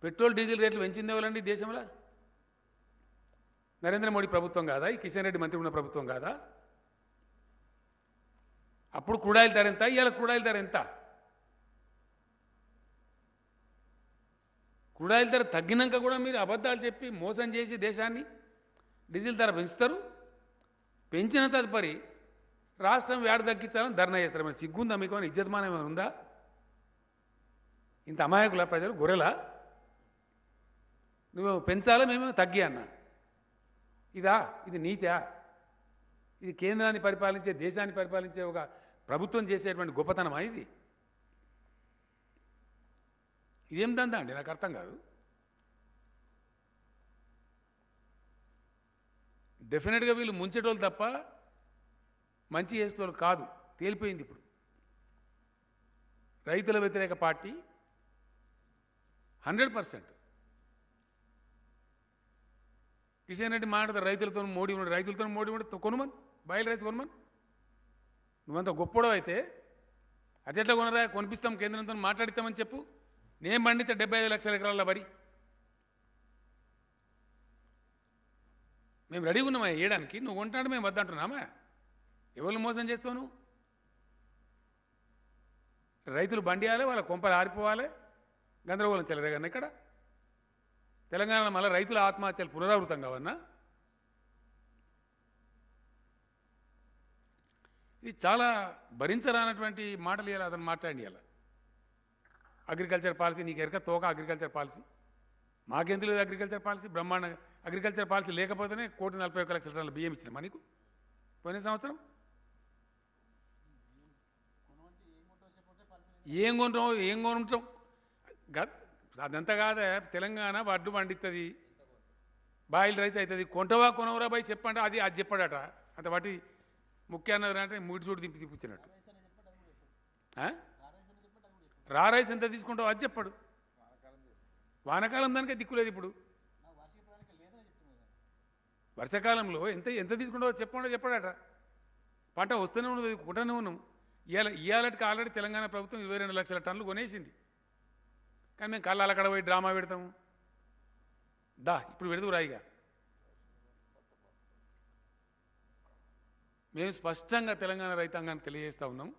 S2: పెట్రోల్ డీజిల్ రేట్లు పెంచింది ఎవరండి దేశంలో? నరేంద్ర మోడీ ప్రభుత్వం కాదా? ఈ కిషన్ రెడ్డి మంత్రి ఉన్న ప్రభుత్వం కాదా? అప్పుడు క్రూడాయిల్ ధర ఎంత, ఇవాళ క్రూడాయిల్ ధర ఎంత? క్రూడాయిల్ ధర తగ్గినాక కూడా మీరు అబద్ధాలు చెప్పి మోసం చేసి దేశాన్ని డీజిల్ ధర పెంచుతారు. పెంచిన తదుపరి రాష్ట్రం వేడ తగ్గిస్తారని ధర్నా చేస్తారు. మరి సిగ్గుందా మీకు? ఇజ్జతమానం ఏమైనా ఉందా? ఇంత అమాయకుల ప్రజలు గొర్రెలా? నువ్వు పెంచాలా, మేమేమో తగ్గి అన్నా. ఇది నీతా? ఇది కేంద్రాన్ని పరిపాలించే, దేశాన్ని పరిపాలించే ఒక ప్రభుత్వం చేసేటువంటి గొప్పతనమా ఇది? ఇదేం దందా అండి? నాకు అర్థం కాదు. డెఫినెట్గా వీళ్ళు ముంచేటోళ్ళు తప్ప మంచి చేసేటోళ్ళు కాదు, తేలిపోయింది ఇప్పుడు. రైతుల వ్యతిరేక పార్టీ 100%. కిషన్ రెడ్డి మాట్లాడతారు రైతులతో మోడీ ఉంటే కొనుమని, బాయిల్ రైస్ కొనుమని. నువ్వంత గొప్పడో అయితే అట్లా కొనరా, కొనిపిస్తాం, కేంద్రంతో మాట్లాడిస్తామని చెప్పు. నేను పండితే 75 లక్షల ఎకరాల వరి మేము రెడీగా ఉన్నామా వేయడానికి. నువ్వు కొంటాడు, మేము వద్దంటున్నామా? ఎవరు మోసం చేస్తావు నువ్వు? రైతులు బండియాలి, వాళ్ళ కొంపలు ఆరిపోవాలి, గందరగోళం చెలరేగన్న ఇక్కడ తెలంగాణలో. మళ్ళీ రైతుల ఆత్మహత్యలు పునరావృతం కావన్నా? ఇది చాలా భరించరానటువంటి మాటలు ఇవ్వాలి అతను మాట్లాడి. ఇలా అగ్రికల్చర్ పాలసీ నీకు ఎరక తోక. అగ్రికల్చర్ పాలసీ మాకెందుకు లేదు? అగ్రికల్చర్ పాలసీ బ్రహ్మాండ. అగ్రికల్చర్ పాలసీ లేకపోతేనే 1,41,00,000 టన్నుల బియ్యం ఇచ్చిన మనకు పోయిన సంవత్సరం. ఏం కొంటాం? అదంతా కాదా? తెలంగాణ వడ్డు పండిస్తుంది, బాయిల్ రైస్ అవుతుంది. కొంటవా కొనవరా బాయ్ చెప్పండి. అది చెప్పాడట. అంత వాటి ముఖ్యాన్న అంటే మూడు చూడు దింపి చూపించినట్టు. రా రైస్ ఎంత తీసుకుంటావు అది చెప్పాడు. వానాకాలం దానికే దిక్కులేదు ఇప్పుడు. వర్షాకాలంలో ఎంత తీసుకుంటావో చెప్పాడట. పంట వస్తూనే ఉన్నది, కొంటూనే ఉన్నాం. ఇవాళకి ఆల్రెడీ తెలంగాణ ప్రభుత్వం 22 లక్షల టన్నులు కొనేసింది. కానీ మేము కళ్ళ అక్కడ పోయి డ్రామా పెడతాము. ఇప్పుడు పెడదు రాయిగా. మేము స్పష్టంగా తెలంగాణ రైతాంగానికి తెలియజేస్తా ఉన్నాం.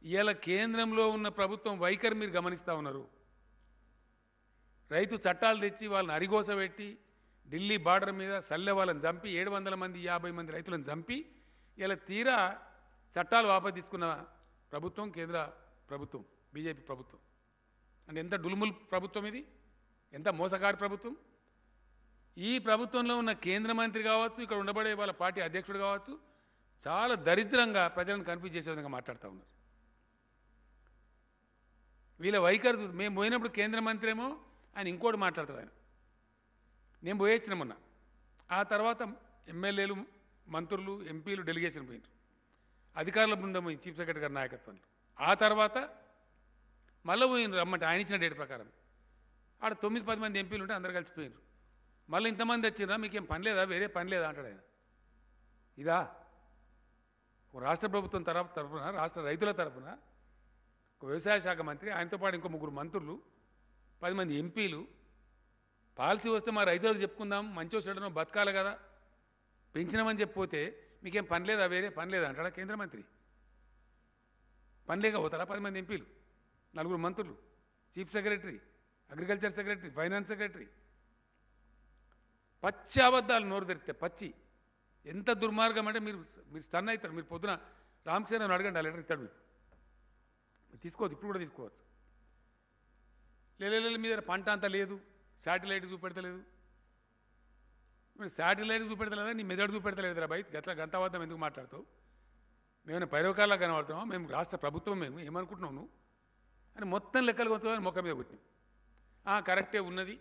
S2: ఇవాళ కేంద్రంలో ఉన్న ప్రభుత్వం వైఖరి మీరు గమనిస్తూ ఉన్నారు. రైతు చట్టాలు తెచ్చి వాళ్ళని అరిగోసబెట్టి ఢిల్లీ బార్డర్ మీద సల్లె వాళ్ళని చంపి 700 మంది 50 మంది రైతులను చంపి ఇలా తీరా చట్టాలు వాపసు తీసుకున్న ప్రభుత్వం కేంద్ర ప్రభుత్వం బీజేపీ ప్రభుత్వం. అంటే ఎంత డులుముల్ ప్రభుత్వం ఇది, ఎంత మోసగారి ప్రభుత్వం. ఈ ప్రభుత్వంలో ఉన్న కేంద్ర మంత్రి కావచ్చు, ఇక్కడ ఉండబడే వాళ్ళ పార్టీ అధ్యక్షుడు కావచ్చు, చాలా దరిద్రంగా ప్రజలను కన్ఫ్యూజ్ చేసే విధంగా మాట్లాడుతూ ఉన్నారు. వీళ్ళ వైఖరి మేము పోయినప్పుడు కేంద్ర మంత్రి ఏమో ఆయన ఇంకోటి మాట్లాడతాడు. ఆయన నేను పోయొచ్చిన మొన్న. ఆ తర్వాత ఎమ్మెల్యేలు మంత్రులు ఎంపీలు డెలిగేషన్ పోయినారు, అధికారుల బృందం పోయింది చీఫ్ సెక్రటరీ గారి నాయకత్వంలో. ఆ తర్వాత మళ్ళీ పోయినారు రమ్మంటే ఆయన ఇచ్చిన డేట్ ప్రకారం. ఆడ 9-10 మంది ఎంపీలు ఉంటే అందరు కలిసిపోయినారు. మళ్ళీ ఇంతమంది వచ్చినా మీకేం పని లేదా, వేరే పని లేదా అంటాడు ఆయన. ఇదా రాష్ట్ర ప్రభుత్వం తరఫున రాష్ట్ర రైతుల తరఫున ఒక వ్యవసాయ శాఖ మంత్రి, ఆయనతో పాటు ఇంకో 3 మంత్రులు, 10 మంది ఎంపీలు పాలసీ వస్తే మా రైతులకు చెప్పుకుందాం, మంచో చెడనో బతకాలి కదా, పెంచినామని చెప్పిపోతే మీకేం పని లేదా, వేరే పని లేదా అంటాడా కేంద్ర మంత్రి. పని లేక పోతారా 10 మంది ఎంపీలు, 4 మంత్రులు, chief secretary, agriculture secretary, finance secretary. పచ్చి అబద్ధాలు నోరు తెరిస్తే పచ్చి. ఎంత దుర్మార్గం అంటే మీరు స్టన్ అవుతారు. మీరు పొద్దున రామచంద్రని అడగండి, ఆ లెటర్ ఇస్తాడు. మీరు తీసుకోవచ్చు, ఇప్పుడు కూడా తీసుకోవచ్చు. లేదు మీ దగ్గర పంట అంతా లేదు, శాటిలైట్ చూపెడతలేదు. మీరు శాటిలైట్ చూపెడతలేదా, నీ మెదడు చూపెడతలేదు బయట గట్లా గంతవాదం ఎందుకు మాట్లాడతావు? మేమైనా పైరవకాల్లా కనబడుతున్నాం, మేము రాష్ట్ర ప్రభుత్వం, మేము ఏమనుకుంటున్నావు నువ్వు అని మొత్తం లెక్కలు కొంచెం మొక్క మీద కొట్టినాం. కరెక్టే ఉన్నది,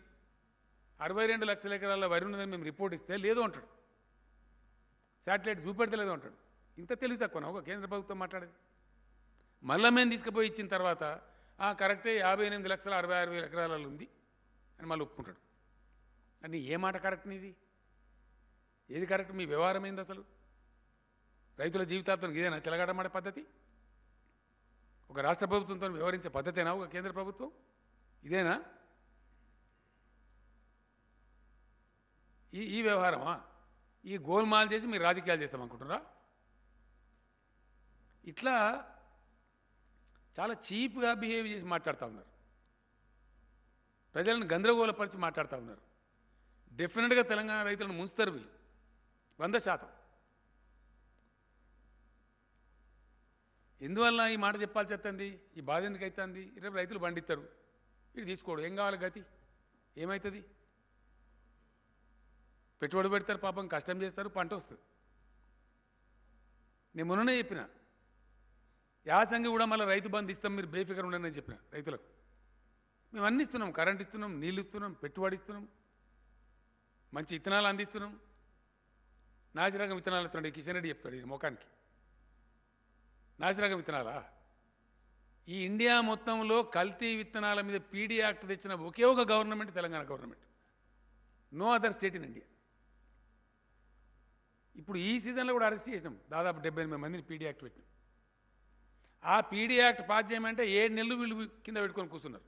S2: 62 లక్షల ఎకరాల వరి ఉన్నదని మేము రిపోర్ట్ ఇస్తే లేదు అంటాడు, శాటిలైట్ చూపెడతలేదు అంటాడు. ఇంత తెలివి తక్కువ ఒక కేంద్ర ప్రభుత్వం మాట్లాడేది. మళ్ళీ మేము తీసుకుపోయి ఇచ్చిన తర్వాత కరెక్టే 58,66,000 ఎకరాలలో ఉంది అని మళ్ళీ ఒప్పుకుంటాడు. అని ఏ మాట కరెక్ట్ నీది? ఏది కరెక్ట్? మీ వ్యవహారం ఏంది అసలు? రైతుల జీవితాలతో ఇదేనా చెలగాటమాడే పద్ధతి? ఒక రాష్ట్ర ప్రభుత్వంతో వ్యవహరించే పద్ధతేనా ఒక కేంద్ర ప్రభుత్వం? ఇదేనా ఈ వ్యవహారమా? ఈ గోల్మాల్ చేసి మీరు రాజకీయాలు చేస్తామనుకుంటున్నారా? ఇట్లా చాలా చీప్గా బిహేవ్ చేసి మాట్లాడుతూ ఉన్నారు, ప్రజలను గందరగోళపరిచి మాట్లాడుతూ ఉన్నారు. డెఫినెట్గా తెలంగాణ రైతులను ముంచుతారు వీళ్ళు 100%. ఎందువల్ల ఈ మాట చెప్పాల్సి వస్తుంది? ఈ బాధ ఎందుకు అవుతుంది? రేపు రైతులు పండిస్తారు, ఇది తీసుకోడు, ఏం కావాలి గతి? ఏమవుతుంది? పెట్టుబడి పెడతారు, పాపం కష్టం చేస్తారు, పంట వస్తుంది. నేను మొన్ననే చెప్పిన, యాసంగి కూడా మళ్ళీ రైతు బంధు ఇస్తాం, మీరు బేఫికర్ ఉండని చెప్పిన రైతులకు. మేము అన్ని ఇస్తున్నాం, కరెంట్ ఇస్తున్నాం, నీళ్ళు ఇస్తున్నాం, పెట్టుబడి ఇస్తున్నాం, మంచి విత్తనాలు అందిస్తున్నాం. నాసిరకం విత్తనాలు ఇస్తున్నాడు కిషన్ రెడ్డి చెప్తాడు ఈ ముఖానికి. నాసిరకం విత్తనాలా? ఈ ఇండియా మొత్తంలో కల్తీ విత్తనాల మీద పీడీ యాక్ట్ తెచ్చిన ఒకే ఒక government Telangana government, no other state in India. ఇప్పుడు ఈ సీజన్లో కూడా అరెస్ట్ చేసినాం, దాదాపు 78 మందిని పీడీ యాక్ట్ పెట్టినాం. ఆ పీడీ యాక్ట్ పాస్ చేయమంటే 7 నెలలు వీళ్ళు కింద పెట్టుకొని కూర్చున్నారు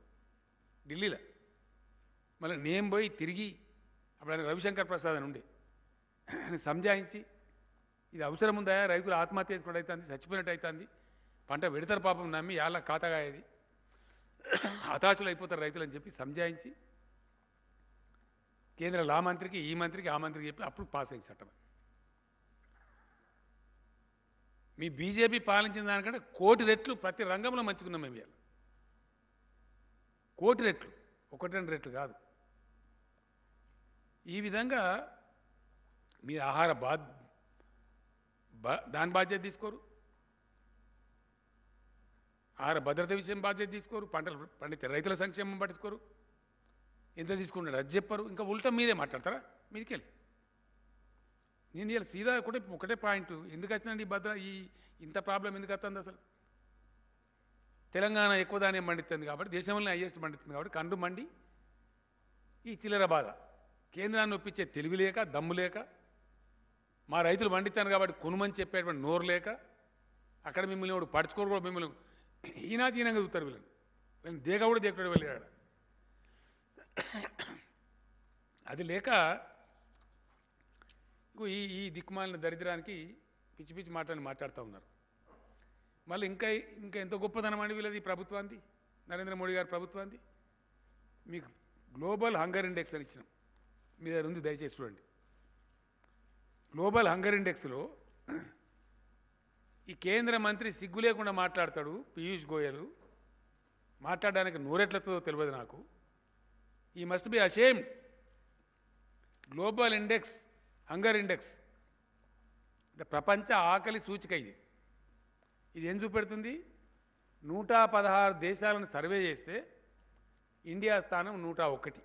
S2: ఢిల్లీలో. మళ్ళీ నేను పోయి తిరిగి అప్పుడు ఆయన రవిశంకర్ ప్రసాద్ అని ఉండే, ఆయన సంజాయించి ఇది అవసరం ఉందా, రైతులు ఆత్మహత్య చేసుకున్నట్టు అవుతుంది, చచ్చిపోయినట్టు అవుతుంది, పంట పెడతారు పాపం నమ్మి యాళ్ళ ఖాతాగా అయ్యేది, హతాశులు అయిపోతారు రైతులు అని చెప్పి సంజాయించి కేంద్ర లా మంత్రికి, ఈ మంత్రికి, ఆ మంత్రికి చెప్పి అప్పుడు పాస్ అయింది చట్టం. మీ బీజేపీ పాలించిన దానికంటే 1 కోటి రెట్లు ప్రతి రంగంలో మంచుకున్నాం మేము ఇవాళ. 1 కోటి రెట్లు, 1-2 రెట్లు కాదు. ఈ విధంగా మీ ఆహార దాని బాధ్యత తీసుకోరు, ఆహార భద్రత విషయం బాధ్యత తీసుకోరు, పంటలు పండితే రైతుల సంక్షేమం పట్టించుకోరు, ఎంత తీసుకుంటాడు అది చెప్పరు, ఇంకా ఉల్టా మీరే మాట్లాడతారా మీదికెళ్ళి. నేను ఇలా సీదా ఒకటే పాయింట్, ఎందుకు వచ్చినండి ఈ ఇంత ప్రాబ్లం ఎందుకు వస్తుంది అసలు? తెలంగాణ ఎక్కువ ధాన్యం పండిస్తుంది కాబట్టి, దేశంలోనే హైయెస్ట్ పండిస్తుంది కాబట్టి కండు మండి ఈ చిల్లర బాధ. కేంద్రాన్ని ఒప్పించే తెలివి లేక, దమ్ము లేక, మా రైతులు పండిస్తాను కాబట్టి కొనుమని చెప్పేటువంటి నోరు లేక, అక్కడ మిమ్మల్ని వాడు పడుచుకోరు కూడా, మిమ్మల్ని ఈనాతీనంగా చూస్తారు వీళ్ళని దేగ కూడా దేకడు వెళ్ళాడు. అది లేక ఈ దిక్కుమాలిన దరిద్రానికి పిచ్చి పిచ్చి మాటలు మాట్లాడుతూ ఉన్నారు. మళ్ళీ ఇంకా ఇంకా ఎంత గొప్పదనం అండి వీళ్ళది ఈ ప్రభుత్వాన్ని, నరేంద్ర మోడీ గారి ప్రభుత్వాన్ని. మీకు గ్లోబల్ హంగర్ ఇండెక్స్ అని ఇచ్చినాం, మీ దగ్గర ఉంది, దయచేసి చూడండి. గ్లోబల్ హంగర్ ఇండెక్స్లో ఈ కేంద్ర మంత్రి సిగ్గు లేకుండా మాట్లాడతాడు పీయూష్ గోయల్, మాట్లాడడానికి నోరెట్లతో తెలియదు నాకు. ఈ must be ashamed. Global index, hunger index అంటే ప్రపంచ ఆకలి సూచిక ఇది. ఇది ఏం చూపెడుతుంది? 116 దేశాలను సర్వే చేస్తే ఇండియా స్థానం 101.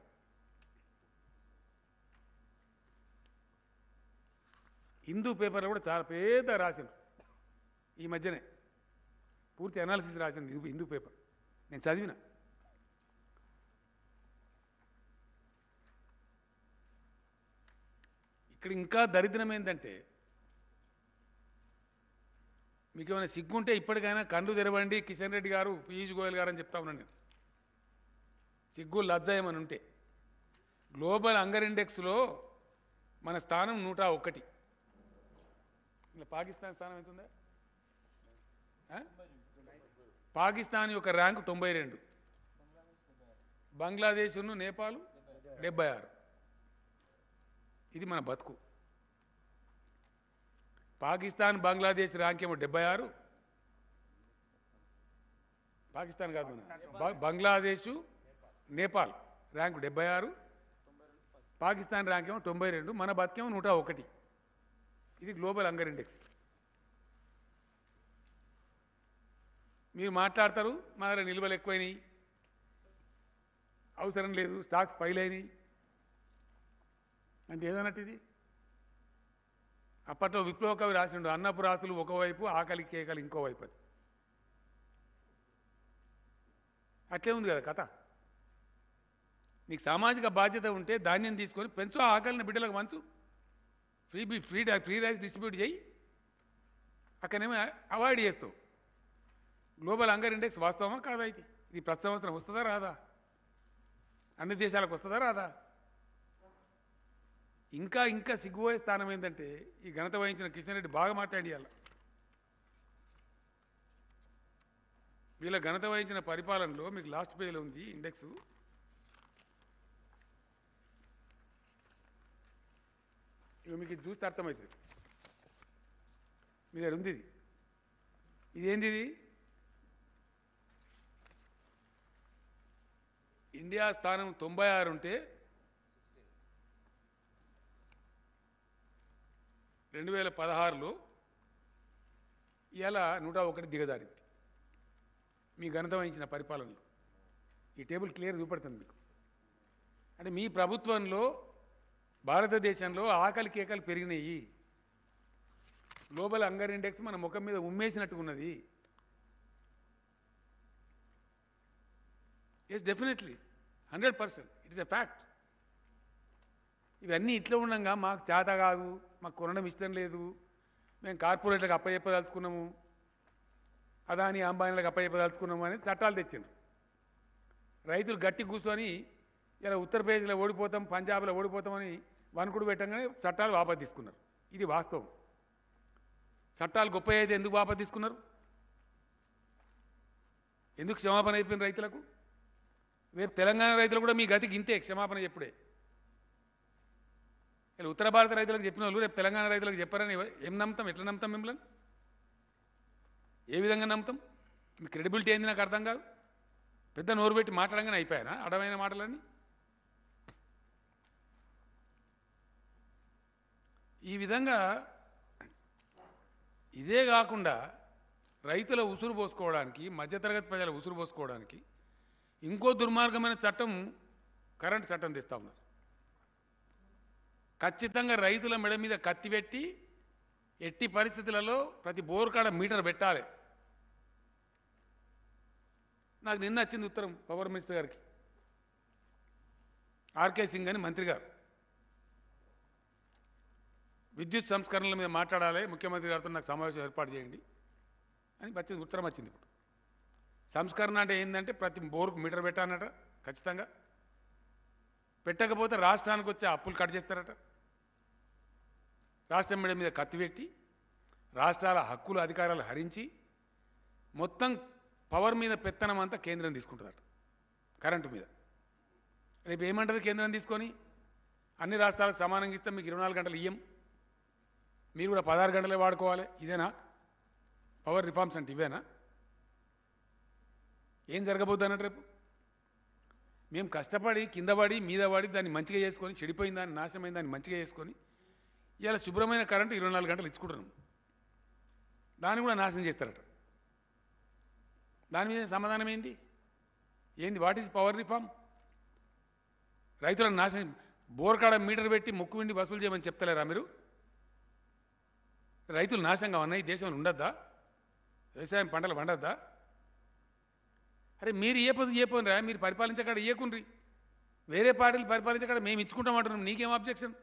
S2: హిందూ పేపర్లో కూడా చాలా పెద్ద రాసింది ఈ మధ్యనే, పూర్తి అనాలిసిస్ రాసింది హిందూ పేపర్, నేను చదివిన. ఇక్కడ ఇంకా దరిద్రం ఏంటంటే, మీకు ఏమైనా సిగ్గుంటే ఇప్పటికైనా కళ్ళు తెరవండి కిషన్ రెడ్డి గారు, పీయూష్ గోయల్ గారు అని చెప్తా ఉన్నాను నేను. సిగ్గు లజ్జ ఏమని ఉంటే, గ్లోబల్ హంగర్ ఇండెక్స్లో మన స్థానం 101. ఇలా పాకిస్తాన్ స్థానం ఎంతుందా? పాకిస్తాన్ యొక్క ర్యాంకు 92, బంగ్లాదేశ్ను నేపాల్ 76. ఇది మన బతుకు. పాకిస్తాన్ బంగ్లాదేశ్ ర్యాంక్ ఏమో 76, పాకిస్తాన్ కాదు మన బంగ్లాదేశ్ నేపాల్ ర్యాంకు 76, పాకిస్తాన్ ర్యాంక్ ఏమో 92, మన బతికేమో 101. ఇది గ్లోబల్ హంగర్ ఇండెక్స్. మీరు మాట్లాడతారు మా దగ్గర నిల్వలు ఎక్కువైనాయి, అవసరం లేదు, స్టాక్స్ పైలైనాయి అంటే ఏదన్నట్టు ఇది? అప్పట్లో విప్లవ కవి రాసిండు, అన్నపు రాసులు ఒకవైపు, ఆకలి కేకలు ఇంకోవైపు. అది అట్లే ఉంది కదా కథ. నీకు సామాజిక బాధ్యత ఉంటే ధాన్యం తీసుకొని పెంచు, ఆకలిని బిడ్డలకు మంచు, ఫ్రీ రైస్ డిస్ట్రిబ్యూట్ చేయి, అక్కడనేమో అవాయిడ్ చేస్తావు. గ్లోబల్ హంగర్ ఇండెక్స్ వాస్తవమా కాదా? ఇది ప్రతి సంవత్సరం వస్తుందా రాదా? అన్ని దేశాలకు వస్తుందా రాదా? ఇంకా ఇంకా సిగ్గుపోయే స్థానం ఏంటంటే, ఈ ఘనత వహించిన కిషన్ రెడ్డి బాగా మాట్లాడియాల. వీళ్ళ ఘనత వహించిన పరిపాలనలో మీకు లాస్ట్ పేజీలో ఉంది ఇండెక్స్. ఇక మీకు ఇది చూస్తే అర్థమవుతుంది. మీ దగ్గర ఉంది ఇది. ఇదేంది? ఇది ఇండియా స్థానం 96 ఉంటే 2016లో ఇలా 101 దిగజారింది మీ ఘనత వహించిన పరిపాలనలో. ఈ టేబుల్ క్లియర్ చూపెడుతుంది మీకు. అంటే మీ ప్రభుత్వంలో భారతదేశంలో ఆకలి కేకలు పెరిగినాయి. గ్లోబల్ హంగర్ ఇండెక్స్ మన ముఖం మీద ఉమ్మేసినట్టు ఉన్నది. Yes, definitely 100%, it is a fact. ఇవన్నీ ఇట్లా ఉండగా మాకు చేత కాదు, మాకు కొనడం ఇష్టం లేదు, మేము కార్పొరేట్లకు అప్పచెప్పదలుచుకున్నాము, అదాని అంబానీలకు అప్పచెప్పదలుచుకున్నాము అనేది చట్టాలు తెచ్చిండ్రు. రైతులు గట్టి కూర్చొని ఇలా ఉత్తరప్రదేశ్లో ఓడిపోతాం, పంజాబ్లో ఓడిపోతామని వణుకుడు పెట్టంగానే చట్టాలు వాపసు తీసుకున్నారు. ఇది వాస్తవం. చట్టాలు గొప్ప అయితే ఎందుకు వాపసు తీసుకున్నారు? ఎందుకు క్షమాపణ అయిపోయిన రైతులకు? రేపు తెలంగాణ రైతులు కూడా మీ గతికి ఇంతే క్షమాపణ చెప్పుడే. ఇలా ఉత్తర భారత రైతులకు చెప్పిన వాళ్ళు రేపు తెలంగాణ రైతులకు చెప్పారని ఏం నమ్ముతాం? ఎట్లా నమ్ముతాం? మిమ్మల్ని ఏ విధంగా నమ్ముతాం? మీ క్రెడిబిలిటీ ఏంది నాకు అర్థం కాదు. పెద్ద నోరు పెట్టి మాట్లాడంగానే అయిపోయానా అడమైన మాటలన్నీ? ఈ విధంగా ఇదే కాకుండా రైతుల ఉసురు పోసుకోవడానికి, మధ్యతరగతి ప్రజల ఉసురు పోసుకోవడానికి ఇంకో దుర్మార్గమైన చట్టం, కరెంట్ చట్టం తెస్తా ఉన్నారు. ఖచ్చితంగా రైతుల మెడ మీద కత్తి పెట్టి ఎట్టి పరిస్థితులలో ప్రతి బోరు కాడ మీటర్ పెట్టాలి. నాకు నిన్న వచ్చింది ఉత్తరం పవర్ మినిస్టర్ గారికి, ఆర్కే సింగ్ అని మంత్రి గారు. విద్యుత్ సంస్కరణల మీద మాట్లాడాలి, ముఖ్యమంత్రి గారితో నాకు సమావేశం ఏర్పాటు చేయండి అని వచ్చింది ఉత్తరం వచ్చింది. ఇప్పుడు సంస్కరణ అంటే ఏంటంటే ప్రతి బోరుకు మీటర్ పెట్టానట, ఖచ్చితంగా పెట్టకపోతే రాష్ట్రానికి వచ్చే అప్పులు కట్ చేస్తారట. రాష్ట్రం మీద కత్తి పెట్టి రాష్ట్రాల హక్కులు అధికారాలు హరించి మొత్తం పవర్ మీద పెత్తనం అంతా కేంద్రం తీసుకుంటుందట కరెంటు మీద. రేపు ఏమంటుంది కేంద్రం తీసుకొని అన్ని రాష్ట్రాలకు సమానంగా ఇస్తాం, మీకు 24 గంటలు ఇయ్యం, మీరు కూడా 16 గంటలే వాడుకోవాలి. ఇదేనా పవర్ రిఫార్మ్స్ అంటే? ఇవేనా? ఏం జరగబోద్దు అన్నట్టు రేపు మేము కష్టపడి కింద పడి మీద పడి దాన్ని మంచిగా చేసుకొని, చెడిపోయిన దాన్ని నాశనమైన దాన్ని మంచిగా చేసుకొని ఇవాళ శుభ్రమైన కరెంటు 24 గంటలు ఇచ్చుకుంటున్నాం, దాన్ని కూడా నాశనం చేస్తారట. దాని మీద సమాధానం ఏంది? What is power reform? రైతులను నాశనం, బోర్కాడ మీటర్ పెట్టి ముక్కు విండి వసూలు చేయమని చెప్తలేరా మీరు? రైతులు నాశనంగా ఉన్నాయి, దేశంలో ఉండద్దా? వ్యవసాయం పంటలు పండద్దా? అరే మీరు ఇయ్యపోనరా, మీరు పరిపాలించకాడ ఇయ్యకుండ్రి, వేరే పార్టీలు పరిపాలించకాడ మేము ఇచ్చుకుంటామంటున్నాం, నీకేం అబ్జెక్షన్?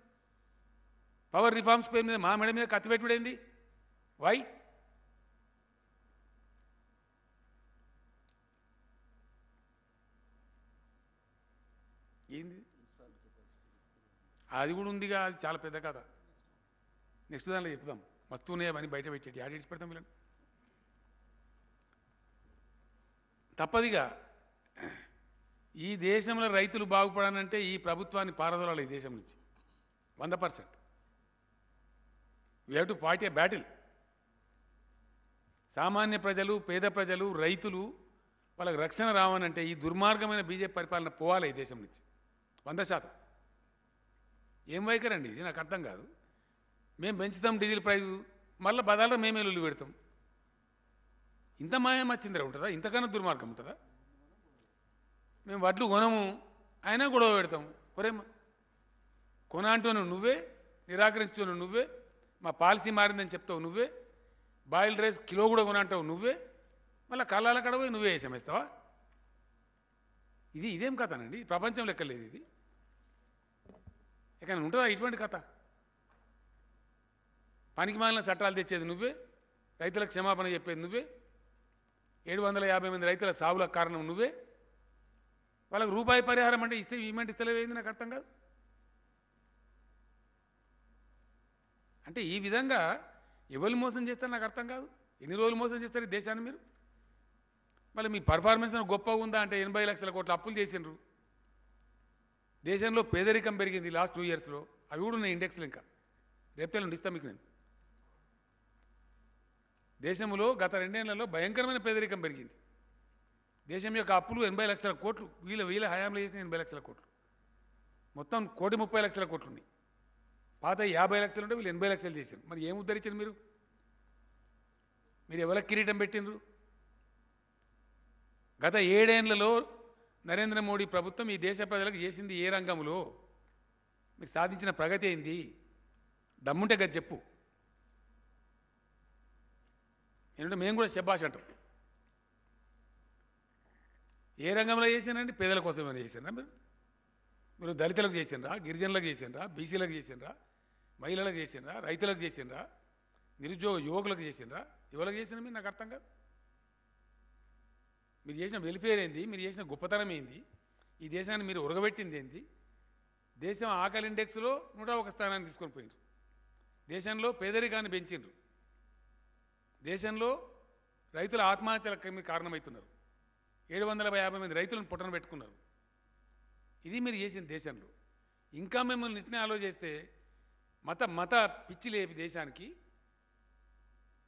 S2: పవర్ రిఫార్మ్స్ పేరు మీద మా మెడ మీద కత్తి పెట్టుడేంది? వై? ఏంది అది కూడా ఉందిగా, అది చాలా పెద్ద కథ. నెక్స్ట్ దానిలో చెప్దాం. మస్తు ఉన్నాయి అవన్నీ బయట పెట్టేటి, ఆడిట్స్ పెడతాం వీళ్ళని. తప్పదిగా ఈ దేశంలో రైతులు బాగుపడాలంటే ఈ ప్రభుత్వాన్ని పారదోలాలి ఈ దేశం నుంచి 100%. We have to fight A battle. సామాన్య ప్రజలు, పేద ప్రజలు, రైతులు వాళ్ళకి రక్షణ రావాలంటే ఈ దుర్మార్గమైన బీజేపీ పరిపాలన పోవాలి ఈ దేశం నుంచి 100%. ఏం వైఖరండి ఇది? నాకు అర్థం కాదు. మేము పెంచుతాం డీజిల్ ప్రైజు, మళ్ళీ బదాల్లో మేమే లొల్లి పెడతాం. ఇంత మాయం వచ్చిందిరా ఉంటుందా? ఇంతకన్నా దుర్మార్గం ఉంటుందా? మేము వడ్లు కొనము, అయినా గొడవ పెడతాం. ఒరేమ్మా కొన అంటున్నావు నువ్వే, నిరాకరిస్తున్నావు నువ్వే, మా పాలసీ మారిందని చెప్తావు నువ్వే, బాయిల్డ్ రైస్ కిలో కూడా కొన అంటావు నువ్వే, మళ్ళీ కళ్ళాల కడ పోయి నువ్వే వేసామేస్తావా? ఇదేం కథనండి? ప్రపంచం లెక్కలేదు ఇది. ఎక్కడ ఉంటుందా ఇటువంటి కథ? పనికి మాలిన చట్టాలు తెచ్చేది నువ్వే, రైతులకు క్షమాపణ చెప్పేది నువ్వే, 750 మంది రైతుల సావులకు కారణం నువ్వే, వాళ్ళకు రూపాయి పరిహారం అంటే ఇస్తే ఇవ్వమంటే ఇస్తలేవేంది? నాకు అర్థం కాదు. అంటే ఈ విధంగా ఎవరు మోసం చేస్తారు నాకు అర్థం కాదు. ఎన్ని రోజులు మోసం చేస్తారు ఈ దేశాన్ని మీరు? మళ్ళీ మీ పర్ఫార్మెన్స్ గొప్పగా ఉందా అంటే 80 లక్షల కోట్ల అప్పులు చేసిండ్రు. దేశంలో పేదరికం పెరిగింది లాస్ట్ 2 ఇయర్స్లో. అవి కూడా ఉన్నాయి ఇండెక్స్లు. ఇంకా రేపటి ఇస్తాను మీకు నేను. దేశంలో గత 2 ఏళ్లలో భయంకరమైన పేదరికం పెరిగింది. దేశం యొక్క అప్పులు 80 లక్షల కోట్లు, వీళ్ళ హయాంలో చేసిన 80 లక్షల కోట్లు, మొత్తం 1,30,00,000 కోట్లు ఉన్నాయి. పాత 50 లక్షలు ఉంటే వీళ్ళు 80 లక్షలు చేశారు. మరి ఏం ఉద్ధరించారు మీరు? మీరు ఎవరికి కిరీటం పెట్టినరు? గత 7 ఏళ్లలో నరేంద్ర మోడీ ప్రభుత్వం ఈ దేశ ప్రజలకు చేసింది ఏ రంగంలో? మీరు సాధించిన ప్రగతి ఏంది? దమ్ముంటే గది చెప్పు. ఏంటంటే మేము కూడా శబాష్ అంటాం. ఏ రంగంలో చేశానండి? పేదల కోసం ఏమైనా చేశారా మీరు? దళితులకు చేసినరా, గిరిజనులకు చేసినరా, బీసీలకు చేసినరా, మహిళలకు చేసినరా, రైతులకు చేసినరా, నిరుద్యోగ యువకులకు చేసినరా? ఎవరికి చేసిన మీరు? నాకు అర్థం కాదు. మీరు చేసిన వెల్ఫేర్ ఏంది? మీరు చేసిన గొప్పతనం ఏంది? ఈ దేశాన్ని మీరు ఉరగబెట్టింది ఏంది? దేశం ఆకలి ఇండెక్స్లో 101 స్థానాన్ని తీసుకొని పోయినారు. దేశంలో పేదరికాన్ని పెంచిండ్రు. దేశంలో రైతుల ఆత్మహత్యలకు కారణమవుతున్నారు. 750 మంది రైతులను పుట్టన పెట్టుకున్నారు. ఇది మీరు చేసిన దేశంలో. ఇంకా మిమ్మల్ని నిట్నే ఆలోచిస్తే మత పిచ్చి లేపి దేశానికి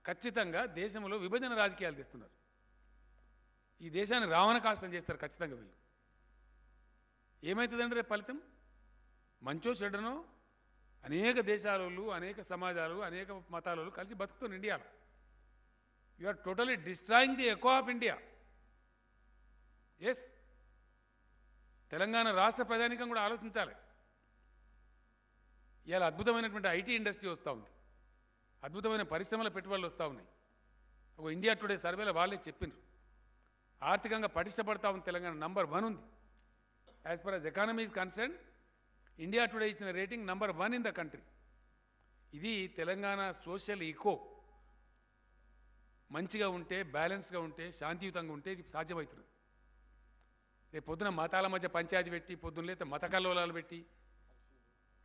S2: ఖచ్చితంగా దేశంలో విభజన రాజకీయాలు తెస్తున్నారు. ఈ దేశాన్ని రావణ కాష్టం చేస్తారు ఖచ్చితంగా వీళ్ళు. ఏమవుతుందంటే రేపు ఫలితం? మంచో చెడ్డనో అనేక దేశాలలో, అనేక సమాజాలు, అనేక మతాలలో కలిసి బతుకుతుంది ఇండియాలో. You are totally destroying the eco of India. Yes, Telangana రాష్ట్ర ప్రజానికం కూడా ఆలోచించాలి. ఇవాళ అద్భుతమైనటువంటి ఐటీ ఇండస్ట్రీ వస్తూ ఉంది, అద్భుతమైన పరిశ్రమల పెట్టుబడులు వస్తూ ఉన్నాయి. ఒక ఇండియా టుడే సర్వేలో వాళ్ళే చెప్పిండ్రు ఆర్థికంగా పటిష్టపడతా ఉంది తెలంగాణ. నంబర్ 1 ఉంది. As far as economy is concern, India Today ఇచ్చిన rating number 1 in the country. ఇది తెలంగాణ సోషల్ ఈకో మంచిగా ఉంటే, బ్యాలెన్స్గా ఉంటే, శాంతియుతంగా ఉంటే ఇది సాధ్యమవుతుంది. రేపు పొద్దున మతాల మధ్య పంచాయతీ పెట్టి, పొద్దున్న లేతే మత కల్లోలాలు పెట్టి,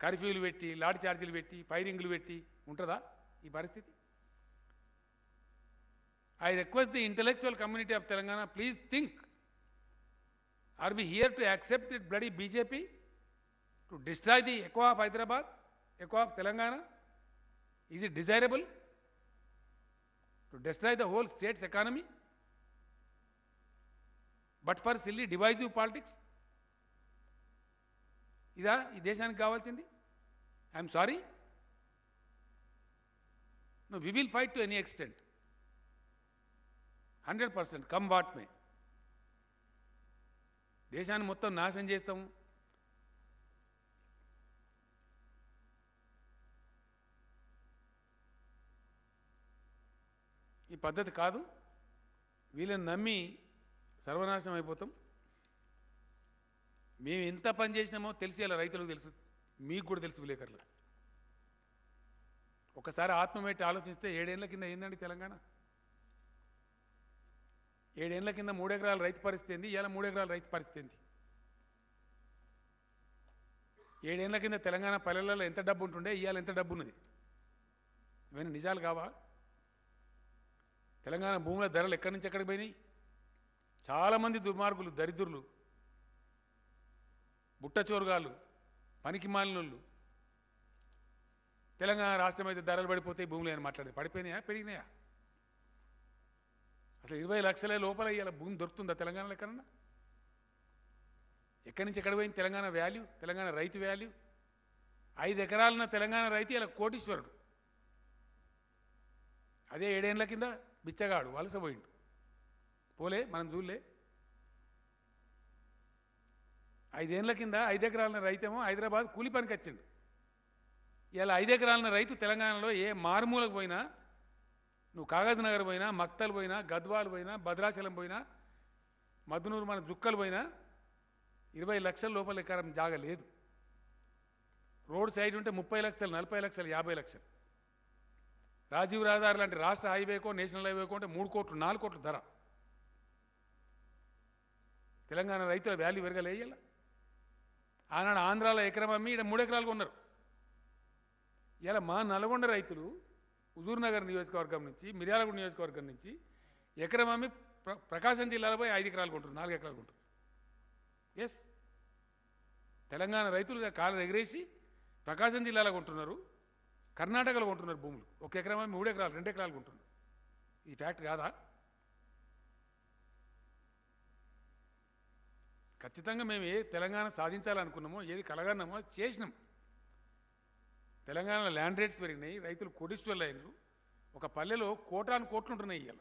S2: కర్ఫ్యూలు పెట్టి, లాఠీ చార్జీలు పెట్టి, ఫైరింగ్లు పెట్టి ఉంటుందా ఈ పరిస్థితి? I request the intellectual community of Telangana, please think. Are we here to accept that bloody BJP to destroy the echo of Hyderabad, echo of Telangana? Is it desirable to destroy the whole state's economy? But for silly divisive politics? ఇదా ఈ దేశానికి కావాల్సింది? I'm sorry. No, we will fight to any extent. 100%, come what may. దేశాన్ని మొత్తం నాశనం చేస్తాం. ఈ పద్ధతి కాదు. వీళ్ళని నమ్మి సర్వనాశనం అయిపోతాం. మేము ఎంత పని చేసినామో తెలిసి అలా రైతులకు తెలుసు, మీకు కూడా తెలుసు విలేకరులు. ఒకసారి ఆత్మమెట్టి ఆలోచిస్తే 7 ఏళ్ల కింద ఏందండి తెలంగాణ? 7 ఏళ్ల కింద 3 ఎకరాల రైతు పరిస్థితి ఏంది? ఇవాళ 3 ఎకరాల రైతు పరిస్థితి ఏంది? 7 ఏళ్ల కింద తెలంగాణ పల్లెలలో ఎంత డబ్బు ఉంటుండే, ఇవాళ ఎంత డబ్బు ఉన్నది? ఇవన్నీ నిజాలు కావా? తెలంగాణ భూముల ధరలు ఎక్కడి నుంచి ఎక్కడికి పోయినాయి? చాలామంది దుర్మార్గులు, దరిద్రులు, బుట్టచోరుగాళ్ళు, పనికి మాలినోళ్ళు తెలంగాణ రాష్ట్రం అయితే ధరలు పడిపోతాయి, భూములు అని మాట్లాడేది. పడిపోయినాయా, పెరిగినాయా? అసలు 20 లక్షల లోపల ఇవాళ భూమి దొరుకుతుందా తెలంగాణలో ఎక్కడన్నా? ఎక్కడి నుంచి ఎక్కడ పోయింది తెలంగాణ వాల్యూ, తెలంగాణ రైతు వాల్యూ? 5 ఎకరాలున్న తెలంగాణ రైతు ఇలా కోటీశ్వరుడు. అదే 7 ఏళ్ల కింద బిచ్చగాడు, వలసపోయిండు. పోలే, మనం చూడలే. 5 ఏళ్ల కింద 5 ఎకరాల రైతేమో హైదరాబాద్ కూలి పనికి వచ్చిండు. ఇలా 5 ఎకరాల రైతు తెలంగాణలో ఏ మారుమూలకు పోయినా, నువ్వు కాగజ్ నగర్ పోయినా, మక్తల్ పోయినా, గద్వాల్ పోయినా, భద్రాచలం పోయినా, మధునూరు మన జుక్కలు పోయినా 20 లక్షల లోపల ఎకరం జాగా లేదు. రోడ్ సైడ్ ఉంటే 30 లక్షలు, 40 లక్షలు, 50 లక్షలు. రాజీవ్ రహదారి లాంటి రాష్ట్ర హైవేకో, నేషనల్ హైవేకో అంటే 3 కోట్లు, 4 కోట్ల ధర. తెలంగాణ రైతుల వాల్యూ పెరగలేయాల. ఆనాడు ఆంధ్రాలో ఎకరం అమ్మి ఇక్కడ 3 ఎకరాలు కొన్నారు. ఇలా మా నల్గొండ రైతులు హుజూర్ నగర్ నియోజకవర్గం నుంచి, మిర్యాలగూడ నియోజకవర్గం నుంచి ఎకరం అమ్మి ప్రకాశం జిల్లాలో పోయి 5 ఎకరాలు కొంటారు, 4 ఎకరాలు కొంటారు. ఎస్, తెలంగాణ రైతులుగా కాలు ఎగరేసి ప్రకాశం జిల్లాలో కొంటున్నారు, కర్ణాటకలో కొంటున్నారు భూములు. 1 ఎకరం అమ్మి 3 ఎకరాలు, 2 ఎకరాలు కొంటున్నారు. ఈ ఫ్యాక్ట్ కాదా? ఖచ్చితంగా మేము ఏ తెలంగాణ సాధించాలనుకున్నామో, ఏది కలగన్నామో అది చేసినాం. తెలంగాణలో ల్యాండ్ రేట్స్ పెరిగినాయి, రైతులు కోటీశ్వర్లు అయినారు. ఒక పల్లెలో కోటాను కోట్లు ఉంటున్నాయి. ఇవాళ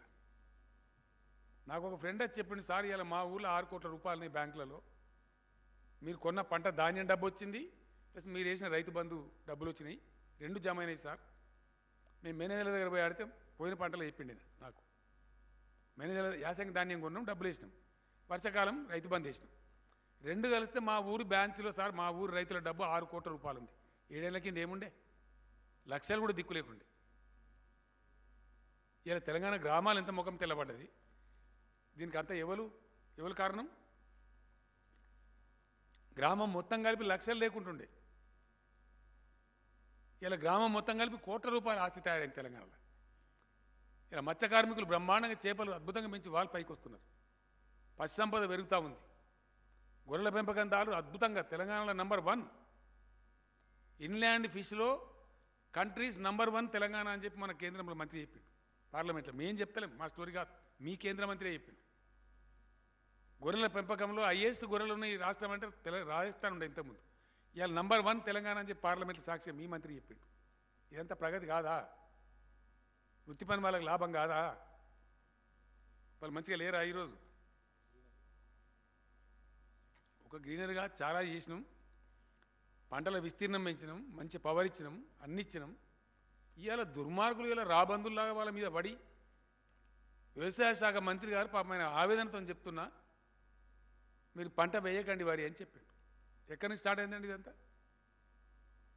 S2: నాకు ఒక ఫ్రెండ్ వచ్చి చెప్పింది, సార్ ఇవాళ మా ఊళ్ళో 6 కోట్ల రూపాయలని బ్యాంకులలో, మీరు కొన్న పంట ధాన్యం డబ్బు వచ్చింది, ప్లస్ మీరు వేసిన రైతు బంధు డబ్బులు వచ్చినాయి, 2 జమ అయినాయి సార్. మేము మేనేజర్ల దగ్గర పోయి ఆడితే పోయిన పంటలో చెప్పిండి నాకు. మేనేజర్ యాసంగి ధాన్యం కొన్నాం, డబ్బులు వేసినాం, వర్షాకాలం రైతు బంధు వేసినాం. 2 కలిస్తే మా ఊరు బ్యాంక్స్లో సార్ మా ఊరు రైతుల డబ్బు 6 కోట్ల రూపాయలు ఉంది. 7 ఏళ్ల కింద ఏముండే? లక్షలు కూడా దిక్కు లేకుండే. ఇలా తెలంగాణ గ్రామాలు ఎంత ముఖం తెల్లబడ్డది. దీనికి అంతా ఎవరు కారణం? గ్రామం మొత్తం కలిపి లక్షలు లేకుంటుండే. ఇలా గ్రామం మొత్తం కలిపి కోట్ల రూపాయల ఆస్తి తయారైంది తెలంగాణలో. ఇలా మత్స్య కార్మికులు బ్రహ్మాండంగా చేపలు అద్భుతంగా పెంచి వాళ్ళు పైకి వస్తున్నారు. పశు సంపద పెరుగుతూ ఉంది. గొర్రెల పెంపకందారులు అద్భుతంగా తెలంగాణలో నంబర్ 1 ఇన్లాండ్ ఫిష్లో కంట్రీస్ నంబర్ 1 తెలంగాణ అని చెప్పి మన కేంద్రంలో మంత్రి చెప్పిండు పార్లమెంట్లో. మేము చెప్తలేం, మా స్టోరీ కాదు, మీ కేంద్ర మంత్రి చెప్పిండు. గొర్రెల పెంపకంలో హైయెస్ట్ గొర్రెలు ఉన్న ఈ రాష్ట్రం అంటే రాజస్థాన్ ఉండే ఇంతకుముందు. ఇవాళ నంబర్ 1 తెలంగాణ అని చెప్పి పార్లమెంట్లో సాక్ష్యం మీ మంత్రి చెప్పిండు. ఇదంతా ప్రగతి కాదా? వృత్తి పని వాళ్ళకి లాభం కాదా? వాళ్ళు మంచిగా లేరా? ఈరోజు ఒక గ్రీనరీగా చాలా చేసినాం, పంటల విస్తీర్ణం పెంచినాం, మంచి పవర్ ఇచ్చినాం, అన్ని ఇచ్చినాం. ఇవాళ దుర్మార్గులు ఇలా రాబందుల్లాగా వాళ్ళ మీద పడి, వ్యవసాయ శాఖ మంత్రి గారు పాపమైన ఆవేదనతో చెప్తున్నా, మీరు పంట వేయకండి వారి అని చెప్పిండు. ఎక్కడి నుంచి స్టార్ట్ అయిందండి ఇదంతా?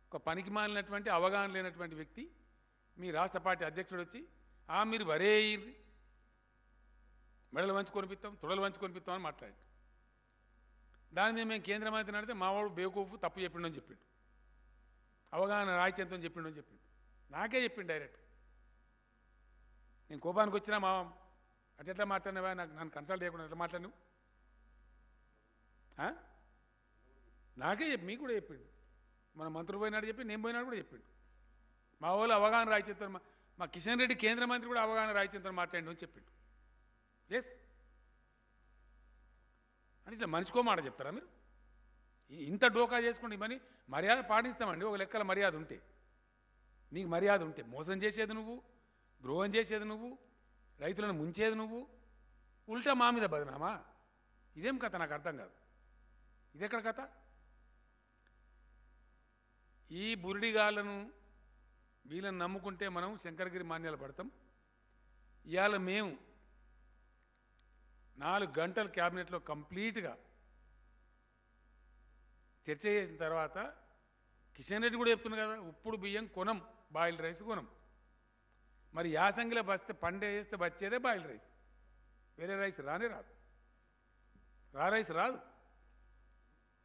S2: ఒక పనికి మాలినటువంటి అవగాహన లేనటువంటి వ్యక్తి మీ రాష్ట్ర పార్టీ అధ్యక్షుడు వచ్చి మీరు వరే మెడలు వంచి కొనిపిస్తాం, తొడలు వంచి కొనిపిస్తాం అని మాట్లాడి, దాని మీద మేము కేంద్ర మంత్రిని అడిగితే మావాడు బేవకూఫు తప్పు చెప్పిండు అని చెప్పిండు, అవగాహన రాయిచెంతం చెప్పిండు అని చెప్పిండు. నాకే చెప్పిండు డైరెక్ట్. నేను కోపానికి వచ్చినా అట్లా ఎట్లా మాట్లాడినావా నాకు నన్ను కన్సల్ట్ చేయకుండా ఎట్లా మాట్లాడినావు నాకే చెప్పి మీకు కూడా చెప్పిండు మన మంత్రులు పోయినాడు చెప్పి నేను పోయినాడు కూడా చెప్పిండు మా వాళ్ళు అవగాహన రాయిచేస్తారు మా కిషన్ రెడ్డి కేంద్ర మంత్రి కూడా అవగాహన రాయిచేస్తారు మాట్లాడి అని చెప్పిండు ఎస్ అని ఇట్లా మనిషికో మాట చెప్తారా మీరు ఇంత డోకా చేసుకోండి మని మర్యాద పాటిస్తామండి ఒక లెక్కల మర్యాద ఉంటే నీకు మర్యాద ఉంటే మోసం చేసేది నువ్వు ద్రోహం చేసేది నువ్వు రైతులను ముంచేది నువ్వు ఉల్టా మా మీద బదనామా ఇదేం కథ నాకు అర్థం కాదు ఇదెక్కడ కథ ఈ బురిడిగాళ్ళను వీళ్ళని నమ్ముకుంటే మనం శంకరగిరి మాన్యాలు పడతాం ఇవాళ మేము 4 గంటలు క్యాబినెట్లో కంప్లీట్గా చర్చ చేసిన తర్వాత కిషన్ రెడ్డి కూడా చెప్తున్నా కదా ఉప్పుడు బియ్యం కొనం బాయిల్డ్ రైస్ కొనం మరి యాసంగిలో బస్తే పండే చేస్తే వచ్చేదే బాయిల్డ్ రైస్ వేరే రైస్ రానే రాదు రైస్ రాదు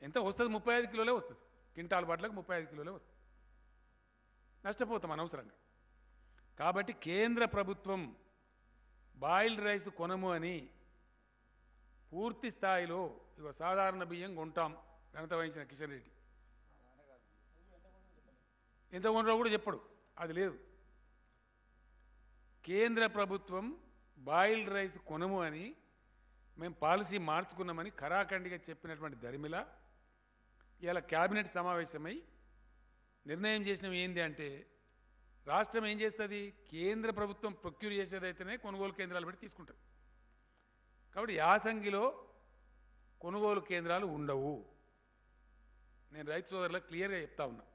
S2: ఎంత వస్తుంది 35 కిలోలే వస్తుంది క్వింటాల్ బట్లకు 35 కిలోలే వస్తుంది నష్టపోతాం అనవసరంగా కాబట్టి కేంద్ర ప్రభుత్వం బాయిల్డ్ రైస్ కొనము అని పూర్తి స్థాయిలో ఇక సాధారణ బియ్యం కొంటాం ఘనత వహించిన కిషన్ రెడ్డి ఎంత కొంటారో కూడా చెప్పడు అది లేదు కేంద్ర ప్రభుత్వం బాయిల్డ్ రైస్ కొనము అని మేము పాలసీ మార్చుకున్నామని ఖరాఖండిగా చెప్పినటువంటి దరిమిల ఇలా క్యాబినెట్ సమావేశమై నిర్ణయం చేసినవి ఏంటి అంటే రాష్ట్రం ఏం చేస్తుంది కేంద్ర ప్రభుత్వం ప్రొక్యూర్ చేసేదైతేనే కొనుగోలు కేంద్రాలు పెట్టి తీసుకుంటుంది కాబట్టి యాసంగిలో కొనుగోలు కేంద్రాలు ఉండవు నేను రైతు సోదరులకు క్లియర్గా చెప్తా ఉన్నా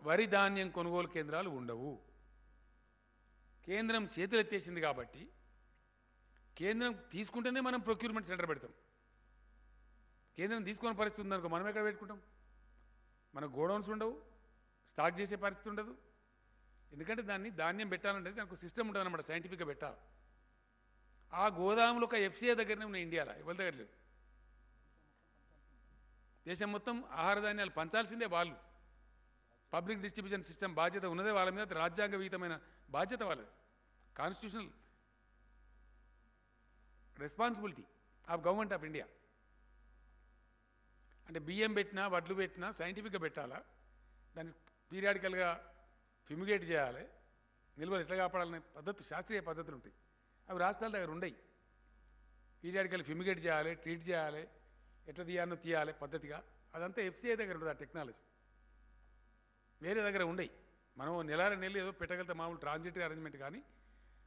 S2: వరి ధాన్యం కొనుగోలు కేంద్రాలు ఉండవు కేంద్రం చేతులెత్తేసింది కాబట్టి కేంద్రం తీసుకుంటేనే మనం ప్రొక్యూర్మెంట్ సెంటర్ పెడతాం కేంద్రం తీసుకునే పరిస్థితి ఉందనుకో మనం ఎక్కడ పెట్టుకుంటాం మన గోడౌన్స్ ఉండవు స్టాక్ చేసే పరిస్థితి ఉండదు ఎందుకంటే దాన్ని ధాన్యం పెట్టాలంటే దానికి సిస్టమ్ ఉంటుంది అన్నమాట సైంటిఫిక్గా పెట్టాలి ఆ గోదాములు ఒక ఎఫ్సీఏ దగ్గరనే ఉన్నాయి ఇండియాలో ఎవరి దగ్గర లేవు దేశం మొత్తం ఆహార ధాన్యాలు పంచాల్సిందే వాళ్ళు పబ్లిక్ డిస్ట్రిబ్యూషన్ సిస్టమ్ బాధ్యత ఉన్నదే వాళ్ళ మీద రాజ్యాంగ విహితమైన బాధ్యత వాళ్ళది constitutional responsibility of government of India అంటే బియ్యం పెట్టినా వడ్లు పెట్టినా సైంటిఫిక్గా పెట్టాలా దాన్ని పీరియాడికల్గా ఫ్యూమిగేట్ చేయాలి నిల్వలు ఎట్లా కాపాడాలనే పద్ధతి శాస్త్రీయ పద్ధతులు ఉంటాయి అవి రాష్ట్రాల దగ్గర ఉండయి పీరియాడికల్ ఫ్యూమిగేట్ చేయాలి ట్రీట్ చేయాలి ఎట్లా తీయాలి పద్ధతిగా అదంతా ఎఫ్సీఐ దగ్గర ఉంటుంది ఆ టెక్నాలజీ వేరే దగ్గర ఉండయి మనం నెలలు ఏదో పెట్టగలిగితే మామూలు ట్రాన్సిట్ అరేంజ్మెంట్ కానీ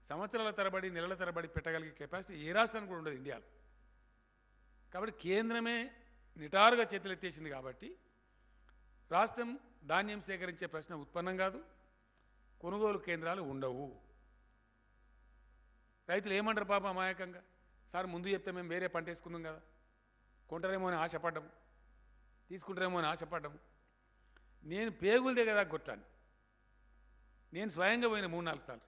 S2: సంవత్సరాల తరబడి నెలల తరబడి పెట్టగలిగే కెపాసిటీ ఏ రాష్ట్రానికి కూడా ఉండదు ఇండియాలో కాబట్టి కేంద్రమే నిటారుగా చేతులెత్తేసింది కాబట్టి రాష్ట్రం ధాన్యం సేకరించే ప్రశ్న ఉత్పన్నం కాదు కొనుగోలు కేంద్రాలు ఉండవు రైతులు ఏమంటారు పాప అమాయకంగా సార్ ముందు చెప్తే మేము వేరే పంట వేసుకుందాం కదా కొంటారేమో అని ఆశపడ్డాము తీసుకుంటారేమో అని ఆశపడ్డాము నేను పేగులదే కదా కొట్టాను నేను స్వయంగా పోయిన 3-4 సార్లు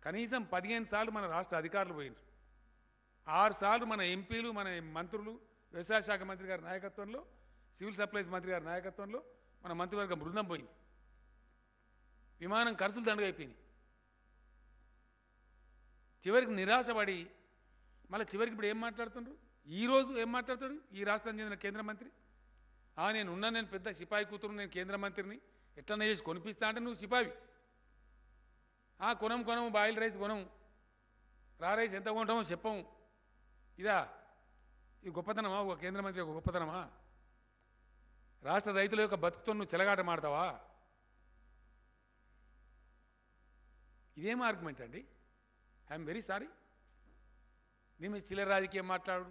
S2: కనీసం 15 సార్లు మన రాష్ట్ర అధికారులు పోయినారు 6 సార్లు మన ఎంపీలు మన మంత్రులు వ్యవసాయ శాఖ మంత్రి గారి నాయకత్వంలో సివిల్ సప్లైస్ మంత్రి గారి నాయకత్వంలో మన మంత్రివర్గం బృందం పోయింది విమానం ఖర్చులు దండుగా అయిపోయినాయి చివరికి నిరాశపడి మళ్ళీ చివరికి ఇప్పుడు ఏం మాట్లాడుతుండ్రు ఈరోజు ఏం మాట్లాడుతాడు ఈ రాష్ట్రానికి చెందిన కేంద్ర మంత్రి నేను పెద్ద సిపాయి కూతురు నేను కేంద్ర మంత్రిని ఎట్లన్నా చేసి కొనిపిస్తా అంటే నువ్వు సిపాయి కొనము బాయిల్ రైస్ కొనము రైస్ ఎంత కొంటామో చెప్పము ఇదా ఇది గొప్పతనమా ఒక కేంద్ర మంత్రి ఒక గొప్పతనమా రాష్ట్ర రైతుల యొక్క బతుకుతో నువ్వు చెలగాట మాడతావా ఇదేం ఆర్గ్యుమెంట్ అండి ఐఎమ్ వెరీ సారీ దీని మీద చిల్లర రాజకీయం మాట్లాడు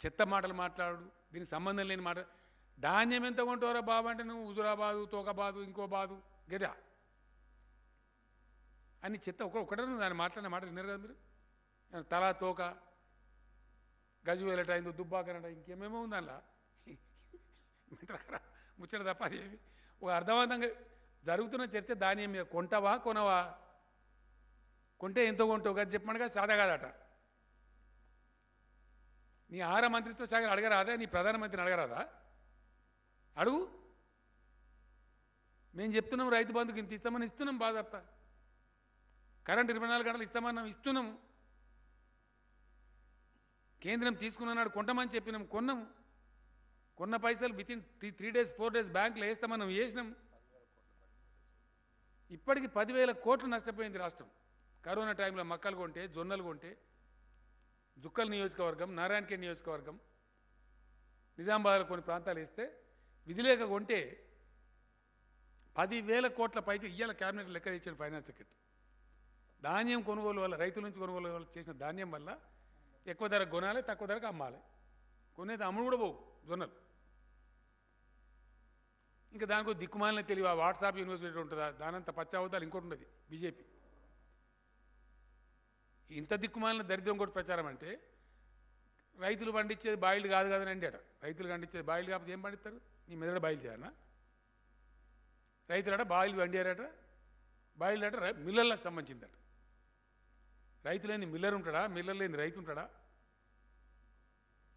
S2: చెత్త మాటలు మాట్లాడు దీనికి సంబంధం లేని మాట ధాన్యం ఎంత కొంటారా బాబు అంటే నువ్వు హుజురాబాదు తోకబాదు ఇంకో బాదు గదా అని చెత్త ఒకటే దాన్ని మాట్లాడిన మాట విన్నారు కదా మీరు తలా తోక గజువేలట అయిందో దుబ్బాకనట ఇంకేమేమో ఉంది అందులో ముచ్చట తప్ప అదేమి ఒక అర్థవంతంగా జరుగుతున్న చర్చ ధాన్యం మీద కొంటావా కొనవా కొంటే ఎంతో కొంటావు కదా చెప్పమనగా సాదా కాదట నీ ఆహార మంత్రిత్వ శాఖ అడగరాదా నీ ప్రధానమంత్రిని అడగరాదా అడుగు మేము చెప్తున్నాం రైతు బంధుకి ఇంత ఇస్తామని ఇస్తున్నాం బాధపడతా. కరెంట్ 24 గంటలు ఇస్తామన్నాం, ఇస్తున్నాము. కేంద్రం తీసుకున్న నాడు కొంటామని చెప్పినాం, కొన్నాము. కొన్న పైసలు వితిన్ 3 days 4 days బ్యాంకులో వేస్తామన్నాం, వేసినాం. ఇప్పటికి 10,000 కోట్లు నష్టపోయింది రాష్ట్రం. కరోనా టైంలో మక్కలు కొంటే, జొన్నలు కొంటే, జుక్కల్ నియోజకవర్గం, నారాయణఖేడ్ నియోజకవర్గం, నిజామాబాద్లో కొన్ని ప్రాంతాలు వేస్తే విధిలేక కొంటే 10,000 కోట్ల పైకి ఇయ్యాల క్యాబినెట్ లెక్క తెచ్చాడు ఫైనాన్స్ సెక్రటరీ. ధాన్యం కొనుగోలు వల్ల, రైతుల నుంచి కొనుగోలు వల్ల చేసిన ధాన్యం వల్ల ఎక్కువ ధరకు కొనాలి, తక్కువ ధరకు అమ్మాలి. కొనేది అమ్ముడు కూడా పోవు జొన్నలు. ఇంకా దానికి దిక్కుమాలిన తెలివి ఆ వాట్సాప్ యూనివర్సిటీ ఉంటుందా, దానంత పచ్చావతాలు ఇంకోటి ఉండదు బీజేపీ. ఇంత దిక్కుమాలిన దరిద్రం కూడా ప్రచారం అంటే రైతులు పండించేది బాయిల్డ్ కాదు కదనండి అట. రైతులు పండించేది బాయిల్డ్ కాకపోతే ఏం పండిస్తారు? నీ మెదడు బాయిల్ చేయాలన్నా? రైతులట బాయిల్ పండారట, బాయిల్డ్ అట మిల్లర్లకు సంబంధించిందట. రైతు లేని మిల్లర్ ఉంటాడా? మిల్లర్ లేని రైతు ఉంటాడా?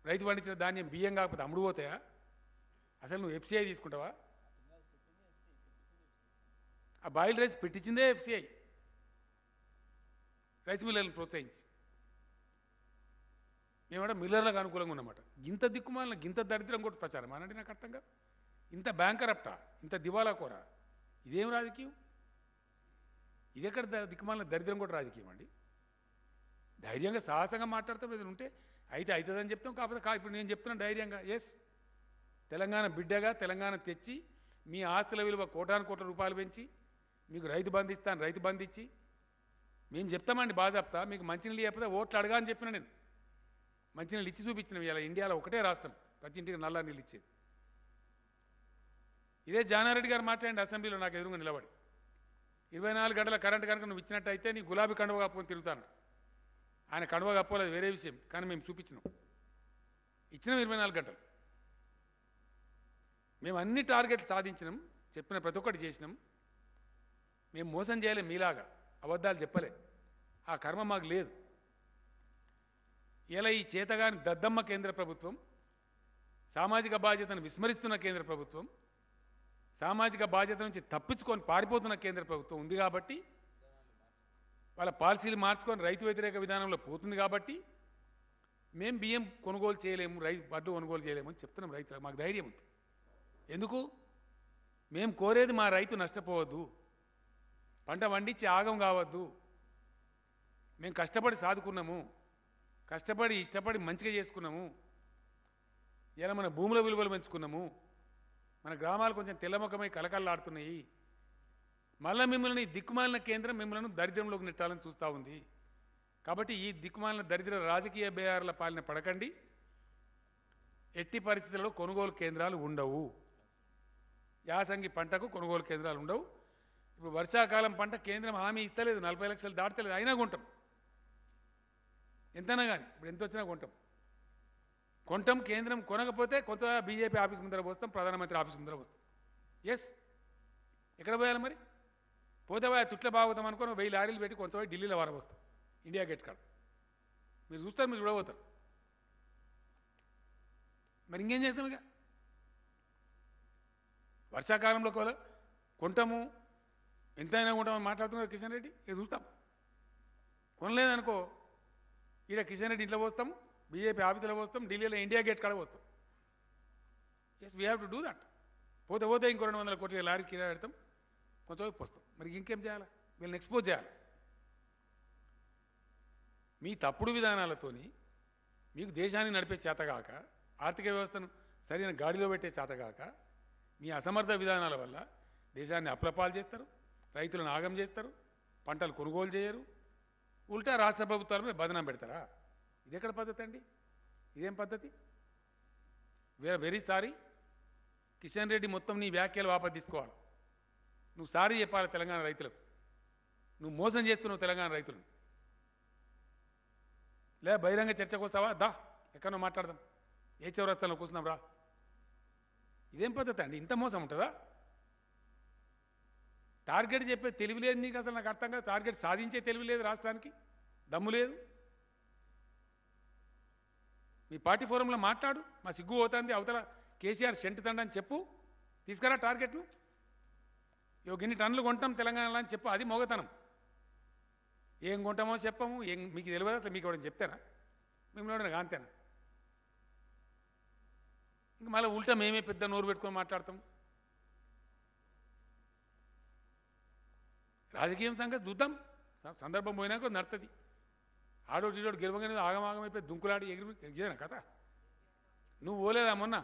S2: రైతు పండించిన ధాన్యం బియ్యం కాకపోతే అమ్ముడు పోతాయా? అసలు నువ్వు ఎఫ్సిఐ తీసుకుంటావా? ఆ బాయిల్డ్ రైస్ పెట్టించిందే ఎఫ్సిఐ, రైస్ మిల్లర్లను ప్రోత్సహించి. మేమంటే మిల్లర్లకు అనుకూలంగా ఉన్నమాట. గింత దిక్కుమాలిన గింత దరిద్రం కూడా ప్రచారం అనంటే నాకు అర్థం కాదు. ఇంత బ్యాంకరప్టా, ఇంత దివాలా కోర, ఇదేం రాజకీయం? ఇది ఎక్కడ దిక్కుమాలిన దరిద్రం కూడా రాజకీయం అండి? ధైర్యంగా సాహసంగా మాట్లాడతాం, ఏదైనా ఉంటే అయితే అవుతుందని చెప్తాం. కాకపోతే ఇప్పుడు నేను చెప్తున్నా ధైర్యంగా, ఎస్ తెలంగాణ బిడ్డగా తెలంగాణ తెచ్చి మీ ఆస్తుల విలువ కోటాను కోట్ల రూపాయలు పెంచి మీకు రైతు బంధు ఇస్తాను, రైతు బంధు ఇచ్చి మేము చెప్తామండి బాజాప్తా. మీకు మంచినీళ్ళు చెప్పితే ఓట్లు అడగా అని చెప్పిన నేను. మంచినీళ్ళు ఇచ్చి చూపించినాం. ఇలా ఇండియాలో ఒకటే రాష్ట్రం ప్రతి ఇంటికి నల్ల నీళ్ళు ఇచ్చేది. ఇదే జానారెడ్డి గారు మాట్లాడండి అసెంబ్లీలో నాకు ఎదురుగా నిలబడి, 24 గంటల కరెంటు కనుక నువ్వు ఇచ్చినట్టయితే నీ గులాబీ కండువ కప్పుకొని తిరుగుతాను. ఆయన కండువ కప్పుకోలేదు వేరే విషయం, కానీ మేము చూపించినాం, ఇచ్చినాం 24 గంటలు. మేము అన్ని టార్గెట్లు సాధించినాం, చెప్పిన ప్రతి ఒక్కటి చేసినాం. మేము మోసం చేయలే, మీలాగా అబద్ధాలు చెప్పలే. ఆ కర్మ మాకు లేదు. ఇలా ఈ చేతగాని దద్దమ్మ కేంద్ర ప్రభుత్వం, సామాజిక బాధ్యతను విస్మరిస్తున్న కేంద్ర ప్రభుత్వం, సామాజిక బాధ్యత నుంచి తప్పించుకొని పారిపోతున్న కేంద్ర ప్రభుత్వం ఉంది కాబట్టి, వాళ్ళ పాలసీలు మార్చుకొని రైతు వ్యతిరేక విధానంలో పోతుంది కాబట్టి మేము బియ్యం కొనుగోలు చేయలేము, వడ్లు కొనుగోలు చేయలేము అని చెప్తున్నాం రైతులకు. మాకు ధైర్యం ఉంది. ఎందుకు? మేము కోరేది మా రైతు నష్టపోవద్దు, పంట వండించి ఆగం కావద్దు. మేము కష్టపడి సాదుకున్నాము, కష్టపడి ఇష్టపడి మంచిగా చేసుకున్నాము. ఇలా మన భూముల విలువలు పెంచుకున్నాము, మన గ్రామాలు కొంచెం తెల్లముఖమై కలకల్లాడుతున్నాయి. మళ్ళీ మిమ్మల్ని దిక్కుమాలిన కేంద్రం మిమ్మల్ని దరిద్రంలోకి నెట్టాలని చూస్తూ ఉంది. కాబట్టి ఈ దిక్కుమాలిన దరిద్ర రాజకీయ బేహార్ల పాలన పడకండి. ఎట్టి పరిస్థితుల్లో కొనుగోలు కేంద్రాలు ఉండవు. యాసంగి పంటకు కొనుగోలు కేంద్రాలు ఉండవు. ఇప్పుడు వర్షాకాలం పంట కేంద్రం హామీ ఇస్తలేదు, 40 లక్షలు దాటలేదు, అయినా కొంటాం. ఎంతైనా కానీ ఇప్పుడు ఎంత వచ్చినా కొంటాం. కేంద్రం కొనకపోతే కొంత బీజేపీ ఆఫీస్ ముందర పోస్తాం, ప్రధానమంత్రి ఆఫీస్ ముందర పోస్తాం. ఎస్, ఎక్కడ పోయాలి మరి? పోతే పోయా తుట్ల బాగుతాం అనుకో, 1000 లారీలు పెట్టి కొంచెం పోయి ఢిల్లీలో వారబోస్తాం, ఇండియా గేట్ కాడ. మీరు చూస్తారు, మీరు చూడబోతారు. మరి ఇంకేం చేస్తాం? ఇక వర్షాకాలంలో కొంటాము, ఎంతైనా కొంటామని మాట్లాడుతున్నారు కిషన్ రెడ్డి. ఇక చూస్తాం. కొనలేదనుకో, ఈడ కిషన్ రెడ్డి ఇంట్లో పోస్తాం, బీజేపీ ఆఫీసులో పోస్తాం, ఢిల్లీలో ఇండియా గేట్ కాడ పోస్తాం. Yes, we have to do that. పోతే ఇంకో 200 కోట్ల లారీ కిరా పెడతాం, కొంచెం పోస్తాం. మరి ఇంకేం చేయాలి? వీళ్ళని ఎక్స్పోజ్ చేయాలి. మీ తప్పుడు విధానాలతోని మీకు దేశాన్ని నడిపే చేతగాక, ఆర్థిక వ్యవస్థను సరైన గాడిలో పెట్టే చేతగాక, మీ అసమర్థ విధానాల వల్ల దేశాన్ని అప్రపాలు చేస్తారు, రైతులను ఆగం చేస్తారు, పంటలు కొనుగోలు చేయరు, ఉల్టా రాష్ట్ర ప్రభుత్వాల మీద బదనాం పెడతారా? ఇది ఎక్కడ పద్ధతి అండి? ఇదేం పద్ధతి? వెరీ సారీ కిషన్ రెడ్డి, మొత్తం నీ వ్యాఖ్యలు వాపసు తీసుకోవాలి. నువ్వు సారీ చెప్పాలి తెలంగాణ రైతులకు. నువ్వు మోసం చేస్తున్నావు తెలంగాణ రైతులను. లేదా బహిరంగ చర్చకు వస్తావా? దా, ఎక్కడో మాట్లాడదాం, ఏ చౌరస్తాలో కూర్చున్నాం రా. ఇదేం పద్ధతి అండి? ఇంత మోసం ఉంటుందా? టార్గెట్ చెప్పే తెలివి లేదు నీకు, అసలు నాకు అర్థం కాదు. టార్గెట్ సాధించే తెలివి లేదు, రాష్ట్రానికి దమ్ము లేదు. మీ పార్టీ ఫోరంలో మాట్లాడు, మా సిగ్గు పోతుంది, అవతల కేసీఆర్ సెంటు తండని చెప్పు, తీసుకురా టార్గెట్ను. ఇన్ని టన్నులు కొంటాం తెలంగాణలో అని చెప్పు, అది మొగతనం. ఏం కొంటామో చెప్పము, ఏం మీకు తెలియదు, అసలు మీకు ఎవరైనా చెప్తారా? మిమ్మల్ని అంతేనా? ఇంక మళ్ళీ ఉల్టా మేమే పెద్ద నోరు పెట్టుకొని మాట్లాడతాం. రాజకీయం సంగతి చూద్దాం, సందర్భం పోయినాక నడుతుంది. ఆడోటి ఈడోటి గెలవగానే ఆగమాగం అయిపోయి దుంకులాడి ఎగిరినా కథ. నువ్వు పోలేదా మొన్న?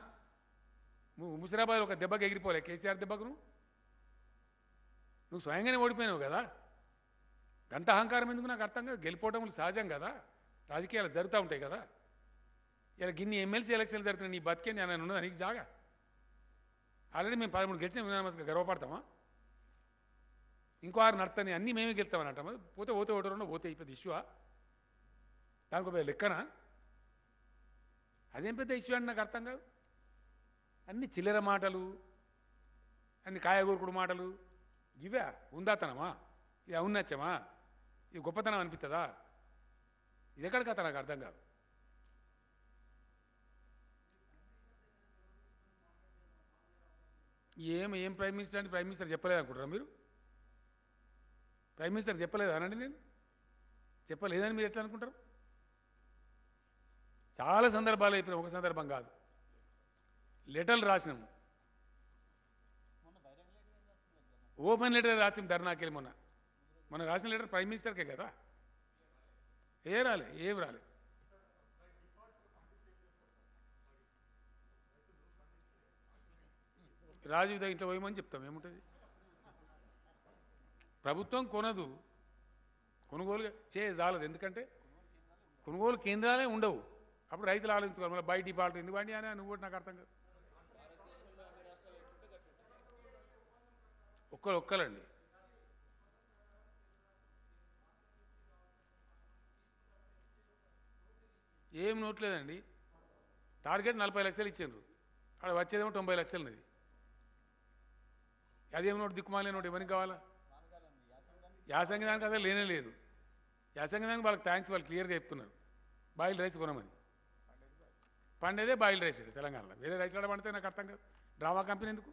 S2: ముసిరాబాద్ ఒక దెబ్బకి ఎగిరిపోలే, కేసీఆర్ దెబ్బకు నువ్వు స్వయంగానే ఓడిపోయినావు కదా. గంత అహంకారం ఎందుకు నాకు అర్థం కాదు. గెలిపోవటములు సహజం కదా, రాజకీయాలు జరుగుతూ ఉంటాయి కదా. ఇలా గిన్ని ఎమ్మెల్సీ ఎలక్షన్లు జరుగుతున్నాయి, నీ బతికే నేను ఉన్నదా నీకు జాగా? ఆల్రెడీ మేము 13 గెలిచిన యునానిమస్గా గర్వపడతామా? ఇంకో 6 నడుతాయి, అన్నీ మేమే గెలుస్తామని అంటామా? పోతే ఓటు రెండు పోతే అయిపోయింది ఇష్యూ. దానికి ఒక లెక్కనా? అదేం పెద్ద ఇష్యూ అని నాకు అర్థం కాదు. అన్ని చిల్లర మాటలు, అన్ని కాయగూరుకుడు మాటలు, ఇవే ఉందాతనమా? ఇది ఔన్నత్యమా? ఇది గొప్పతనం అనిపిస్తుందా? ఇది ఎక్కడ కథ నాకు అర్థం కాదు. ఏం ప్రైమ్ మినిస్టర్ అంటే ప్రైమ్ మినిస్టర్ చెప్పలేదు అనుకుంటారా మీరు? ప్రైమ్ మినిస్టర్ చెప్పలేదు అనండి, నేను చెప్పలేదని మీరు ఎట్లా అనుకుంటారు? చాలా సందర్భాలు అయిపోయినా, ఒక సందర్భం కాదు. లెటర్లు రాసినాము, ఓపెన్ లెటర్ రాసినాం ధర్నాకెళ్ళి. మొన్న రాసిన లెటర్ ప్రైమ్ మినిస్టర్కే కదా. ఏం రాలే. రాజీవ్ దగ్గర ఇంట్లో పోయమని చెప్తాం, ఏముంటుంది? ప్రభుత్వం కొనదు, కొనుగోలు చేయజాలదు. ఎందుకంటే కొనుగోలు కేంద్రాలే ఉండవు. అప్పుడు రైతులు ఆలోచించుకోవాలి, మళ్ళీ బై డిఫాల్ట్ ఎందుకు అండి అని. నువ్వు కూడా నాకు అర్థం కాదు. ఒక్కలండి. ఏం నోట్లేదండి. టార్గెట్ 40 లక్షలు ఇచ్చిండ్రు, అక్కడ వచ్చేదేమో 90 లక్షలున్నది. అదేమో నోటు దిక్కుమాలే నోటు ఎవరికి కావాలా? యాసంగి దానికి అసలు లేనే లేదు. యాసంగి దానికి వాళ్ళకి థ్యాంక్స్, వాళ్ళు క్లియర్గా చెప్తున్నారు బాయిల్ రైస్ కొనమని. పండేదే బాయిల్ రైస్ తెలంగాణలో, వేరే రైస్ ఆడ పండితే నాకు అర్థం కాదు. డ్రామా కంపెనీ ఎందుకు?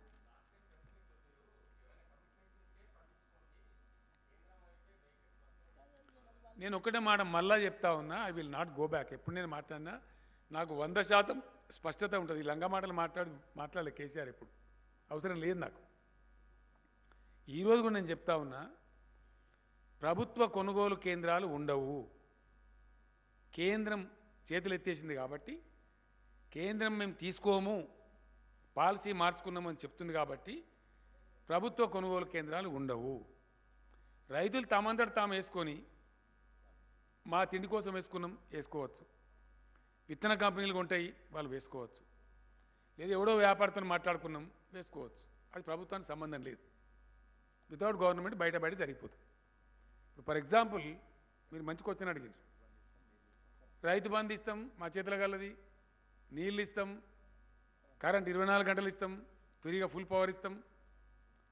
S2: నేను ఒక్కటే మాట మళ్ళా చెప్తా ఉన్నా, I will not go back. ఎప్పుడు నేను మాట్లాడినా నాకు 100% స్పష్టత ఉంటుంది. ఈ లంగా మాటలు మాట్లాడలే కేసీఆర్ ఎప్పుడు, అవసరం లేదు నాకు. ఈరోజు కూడా నేను చెప్తా ఉన్నా, ప్రభుత్వ కొనుగోలు కేంద్రాలు ఉండవు. కేంద్రం చేతులు ఎత్తేసింది కాబట్టి, కేంద్రం మేము తీసుకోము, పాలసీ మార్చుకున్నామని చెప్తుంది కాబట్టి ప్రభుత్వ కొనుగోలు కేంద్రాలు ఉండవు. రైతులు తమంతట తాము వేసుకొని, మా తిండి కోసం వేసుకోవచ్చు. విత్తన కంపెనీలు ఉంటాయి, వాళ్ళు వేసుకోవచ్చు. లేదా ఎవడో వ్యాపారతో మాట్లాడుకున్నాం, వేసుకోవచ్చు. అది ప్రభుత్వానికి సంబంధం లేదు. వితౌట్ గవర్నమెంట్ బయట జరిగిపోతుంది. ఇప్పుడు ఫర్ ఎగ్జాంపుల్ మీరు మంచి క్వశ్చన్ అడిగారు. రైతు బంధు ఇస్తాం, మా చేతుల గలది. నీళ్ళు ఇస్తాం, కరెంట్ 24 గంటలు ఇస్తాం, ఫ్రీగా ఫుల్ పవర్ ఇస్తాం,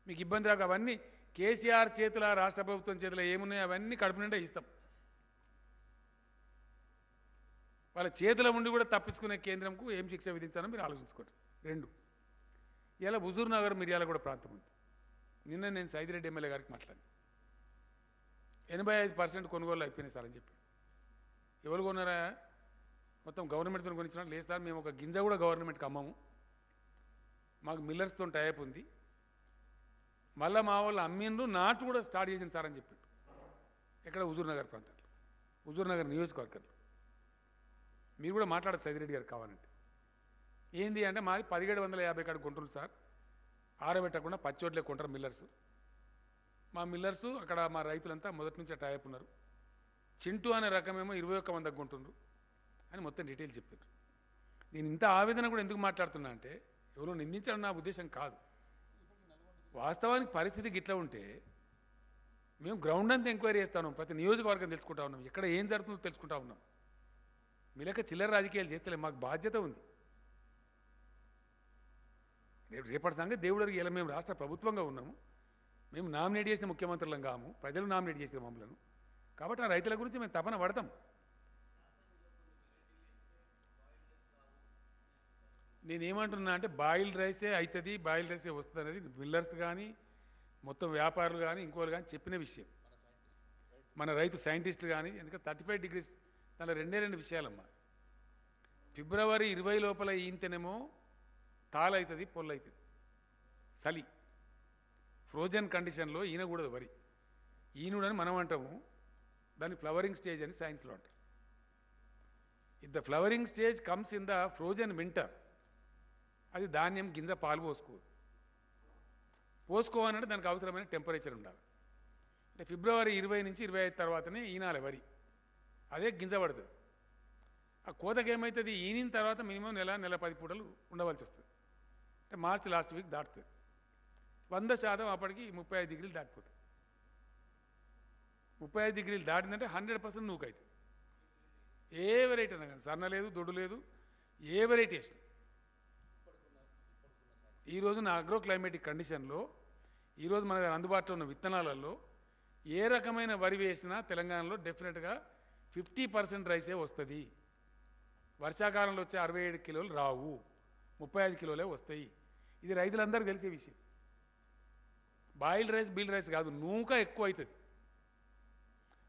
S2: మీకు ఇబ్బంది రాక. అవన్నీ కేసీఆర్ చేతుల, రాష్ట్ర ప్రభుత్వం చేతుల ఏమున్నాయో అవన్నీ కడుపు నిండా ఇస్తాం. వాళ్ళ చేతుల ఉండి కూడా తప్పించుకునే కేంద్రంకు ఏం శిక్ష విధించాలో మీరు ఆలోచించుకోండి. 2, ఇలా హుజూర్ నగర్ మిర్యాల కూడా ప్రాంతం ఉంది. నిన్న నేను సైదిరెడ్డి ఎమ్మెల్యే గారికి మాట్లాడి 85% కొనుగోలు అయిపోయినాయి సార్ అని చెప్పి. ఎవరు కొన్నారా? మొత్తం గవర్నమెంట్తో కొనిచ్చినా? లేదు సార్, మేము ఒక గింజ కూడా గవర్నమెంట్కి అమ్మము, మాకు మిల్లర్స్తో టైప్ ఉంది. మళ్ళీ మా వాళ్ళు అమ్మిండ్రు, నాటు కూడా స్టార్ట్ చేసింది సార్ అని చెప్పాడు. ఎక్కడ? హుజూర్ నగర్ ప్రాంతంలో, హుజూర్ నగర్ నియోజకవర్గంలో. మీరు కూడా మాట్లాడదు సైదిరెడ్డి గారు కావాలంటే. ఏంది అంటే మాది 1750 కాడ కొంటారు సార్, ఆరబెట్టకుండా పచ్చోట్లే కొంటారు మిల్లర్స్. మా మిల్లర్సు అక్కడ మా రైతులంతా మొదటి నుంచి టైప్ ఉన్నారు. చింటూ అనే రకమేమో 21 కొంటుండ్రు అని మొత్తం డీటెయిల్ చెప్పారు. నేను ఇంత ఆవేదన కూడా ఎందుకు మాట్లాడుతున్నా అంటే, ఎవరో నిందించడం నా ఉద్దేశం కాదు. వాస్తవానికి పరిస్థితి గిట్లా ఉంటే మేము గ్రౌండ్ అంతా ఎంక్వైరీ చేస్తా ఉన్నాం, ప్రతి నియోజకవర్గం తెలుసుకుంటా ఉన్నాం, ఎక్కడ ఏం జరుగుతుందో తెలుసుకుంటా ఉన్నాం. మీ లెక్క చిల్లర రాజకీయాలు చేస్తలే, మాకు బాధ్యత ఉంది. రేపటి సంగతి దేవుడికి. ఇలా మేము రాష్ట్ర ప్రభుత్వంగా ఉన్నాము, మేము నామినేట్ చేసిన ముఖ్యమంత్రులం కాము, ప్రజలు నామినేట్ చేసిన మమ్మలను. కాబట్టి ఆ రైతుల గురించి మేము తపన పడతాం. నేనేమంటున్నా అంటే బాయిల్డ్ రైసే అవుతుంది, బాయిల్డ్ రైసే వస్తుంది అనేది మిల్లర్స్ కానీ మొత్తం వ్యాపారులు కానీ ఇంకోరు కానీ చెప్పిన విషయం. మన రైతు సైంటిస్టులు కానీ, ఎందుకంటే 35 డిగ్రీస్ దానిలో రెండు విషయాలమ్మా. ఫిబ్రవరి 20 లోపల ఈంతేనేమో తాళవుతుంది, పొల్లవుతుంది, చలి ఫ్రోజన్ కండిషన్లో ఈనకూడదు వరి. ఈనుడని మనం అంటాము, దాన్ని ఫ్లవరింగ్ స్టేజ్ అని సైన్స్లో అంటారు. If the flowering stage comes in the frozen winter, అది ధాన్యం గింజ పాలు పోసుకోవాలంటే దానికి అవసరమైన టెంపరేచర్ ఉండాలి. అంటే ఫిబ్రవరి 20 నుంచి 25 తర్వాతనే ఈనాలి వరి, అదే గింజ పడుతుంది. ఆ కోతకి ఏమవుతుంది, ఈనిన తర్వాత మినిమం నెల 10 పూటలు ఉండవలసి వస్తుంది. అంటే మార్చి లాస్ట్ వీక్ దాటుతుంది. 100% అప్పటికి 35 డిగ్రీలు దాటిపోతుంది. 35 డిగ్రీలు దాటిందంటే 100% నూకైతుంది. ఏ వెరైటీ అన్నా కానీ, సన్న లేదు, దొడ్డు లేదు, ఏ వెరైటీ వేసినా. ఈరోజు నా అగ్రో క్లైమేటిక్ కండిషన్లో ఈరోజు మన దగ్గర అందుబాటులో ఉన్న విత్తనాలలో ఏ రకమైన వరి వేసినా తెలంగాణలో డెఫినెట్గా 50% రైసే వస్తుంది. వర్షాకాలంలో వచ్చే 67 కిలోలు రావు, 35 కిలోలే వస్తాయి. ఇది రైతులందరికీ తెలిసే విషయం. బాయిల్డ్ రైస్ బీల్డ్ రైస్ కాదు, నూక ఎక్కువ అవుతుంది.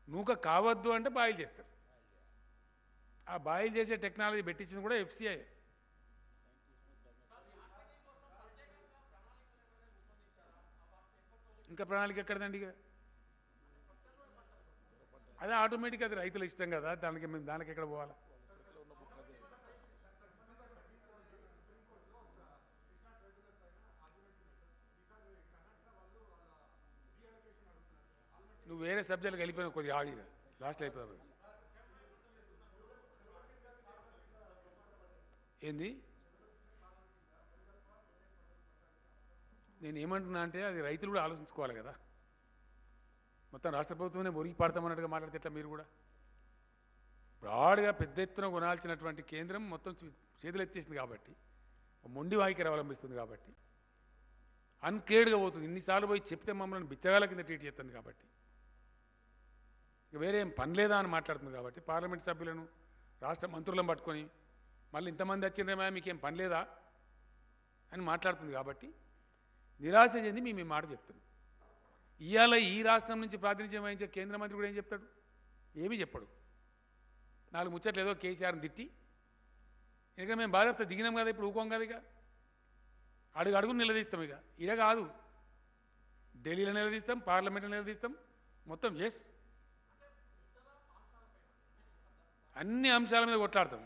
S2: నూక కావద్దు అంటే బాయిల్ చేస్తారు. ఆ బాయిల్ చేసే టెక్నాలజీ పెట్టించింది కూడా ఎఫ్సిఐ. ఇంకా ప్రణాళిక ఎక్కడదండి? ఇక అదే ఆటోమేటిక్, అది రైతుల ఇష్టం కదా, దానికి ఎక్కడ పోవాలా? నువ్వు వేరే సబ్జెక్టులకు వెళ్ళిపోయినా కొద్దిగా ఆగిగా లాస్ట్లో అయిపోయావు. ఏంది నేను ఏమంటున్నా అంటే, అది రైతులు కూడా ఆలోచించుకోవాలి కదా. మొత్తం రాష్ట్ర ప్రభుత్వమే మురిగి పడతామన్నట్టుగా మాట్లాడితే ఎట్లా? మీరు కూడా బ్రాడ్గా పెద్ద ఎత్తున కొనాల్సినటువంటి కేంద్రం మొత్తం చేతులు ఎత్తేసింది కాబట్టి, మొండి వైఖరి అవలంబిస్తుంది కాబట్టి, అన్కేర్డ్గా పోతుంది. ఇన్నిసార్లు పోయి చెప్తే మమ్మల్ని బిచ్చగాల కింద ట్రీట్ చేస్తుంది కాబట్టి, ఇక వేరే ఏం పని లేదా అని మాట్లాడుతుంది కాబట్టి, పార్లమెంట్ సభ్యులను రాష్ట్ర మంత్రులను పట్టుకొని మళ్ళీ ఇంతమంది వచ్చిందేమో మీకేం పని లేదా అని మాట్లాడుతుంది కాబట్టి నిరాశ చెంది మేము ఈ మాట చెప్తున్నాం. ఇవాళ ఈ రాష్ట్రం నుంచి ప్రాతినిధ్యం వహించే కేంద్ర మంత్రి కూడా ఏం చెప్తాడు? ఏమీ చెప్పడు. 4 ముచ్చట్లు ఏదో కేసీఆర్ని తిట్టి, ఇక మేము బాధ్యత దిగినాం కదా, ఇప్పుడు ఊకోం కదా, ఇక అడుగును నిలదీస్తాం. ఇక ఇదే కాదు, ఢిల్లీలో నిలదీస్తాం, పార్లమెంట్లో నిలదీస్తాం, మొత్తం ఎస్ అన్ని అంశాల మీద కొట్లాడతాం.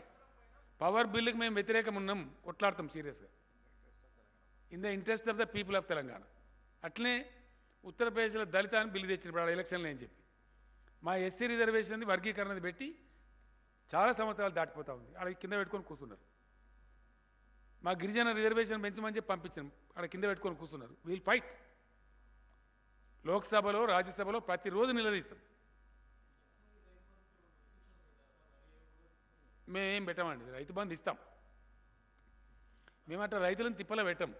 S2: పవర్ బిల్లుకి మేము వ్యతిరేకం ఉన్నాం, కొట్లాడతాం సీరియస్గా, in the interest of the people of Telangana. అట్లనే ఉత్తరప్రదేశ్లో దళిత అని బిల్లు తెచ్చినప్పుడు ఆడ ఎలక్షన్లు అని చెప్పి మా ఎస్సీ రిజర్వేషన్ వర్గీకరణది పెట్టి చాలా సంవత్సరాలు దాటిపోతూ ఉంది. ఆడ కింద పెట్టుకొని కూర్చున్నారు. మా గిరిజన రిజర్వేషన్ పెంచమని చెప్పి పంపించాం, ఆడ కింద పెట్టుకొని కూర్చున్నారు. Wheel fight. లోక్సభలో రాజ్యసభలో ప్రతిరోజు నిలదీస్తాం. మేమేం పెట్టామండి, రైతు బంధు ఇస్తాం. మేమట్లా రైతులను తిప్పలో పెట్టాం.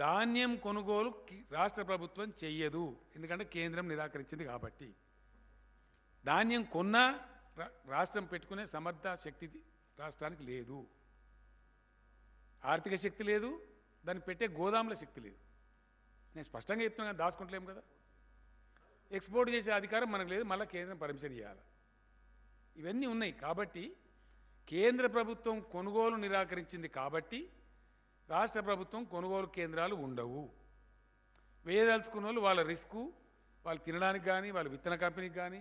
S2: ధాన్యం కొనుగోలు రాష్ట్ర ప్రభుత్వం చెయ్యదు, ఎందుకంటే కేంద్రం నిరాకరించింది కాబట్టి. ధాన్యం కొన్నా రాష్ట్రం పెట్టుకునే సమర్థ శక్తి రాష్ట్రానికి లేదు, ఆర్థిక శక్తి లేదు, దాన్ని పెట్టే గోదాముల శక్తి లేదు. నేను స్పష్టంగా చెప్తున్నా, దాచుకుంటలేము కదా. ఎక్స్పోర్ట్ చేసే అధికారం మనకు లేదు, మళ్ళీ కేంద్రం పర్మిషన్ ఇవ్వాలి. ఇవన్నీ ఉన్నాయి కాబట్టి కేంద్ర ప్రభుత్వం కొనుగోలు నిరాకరించింది కాబట్టి రాష్ట్ర ప్రభుత్వం కొనుగోలు కేంద్రాలు ఉండవు. వేయదలుచుకున్న వాళ్ళు వాళ్ళ రిస్కు, వాళ్ళు తినడానికి కానీ, వాళ్ళ విత్తన కంపెనీకి కానీ,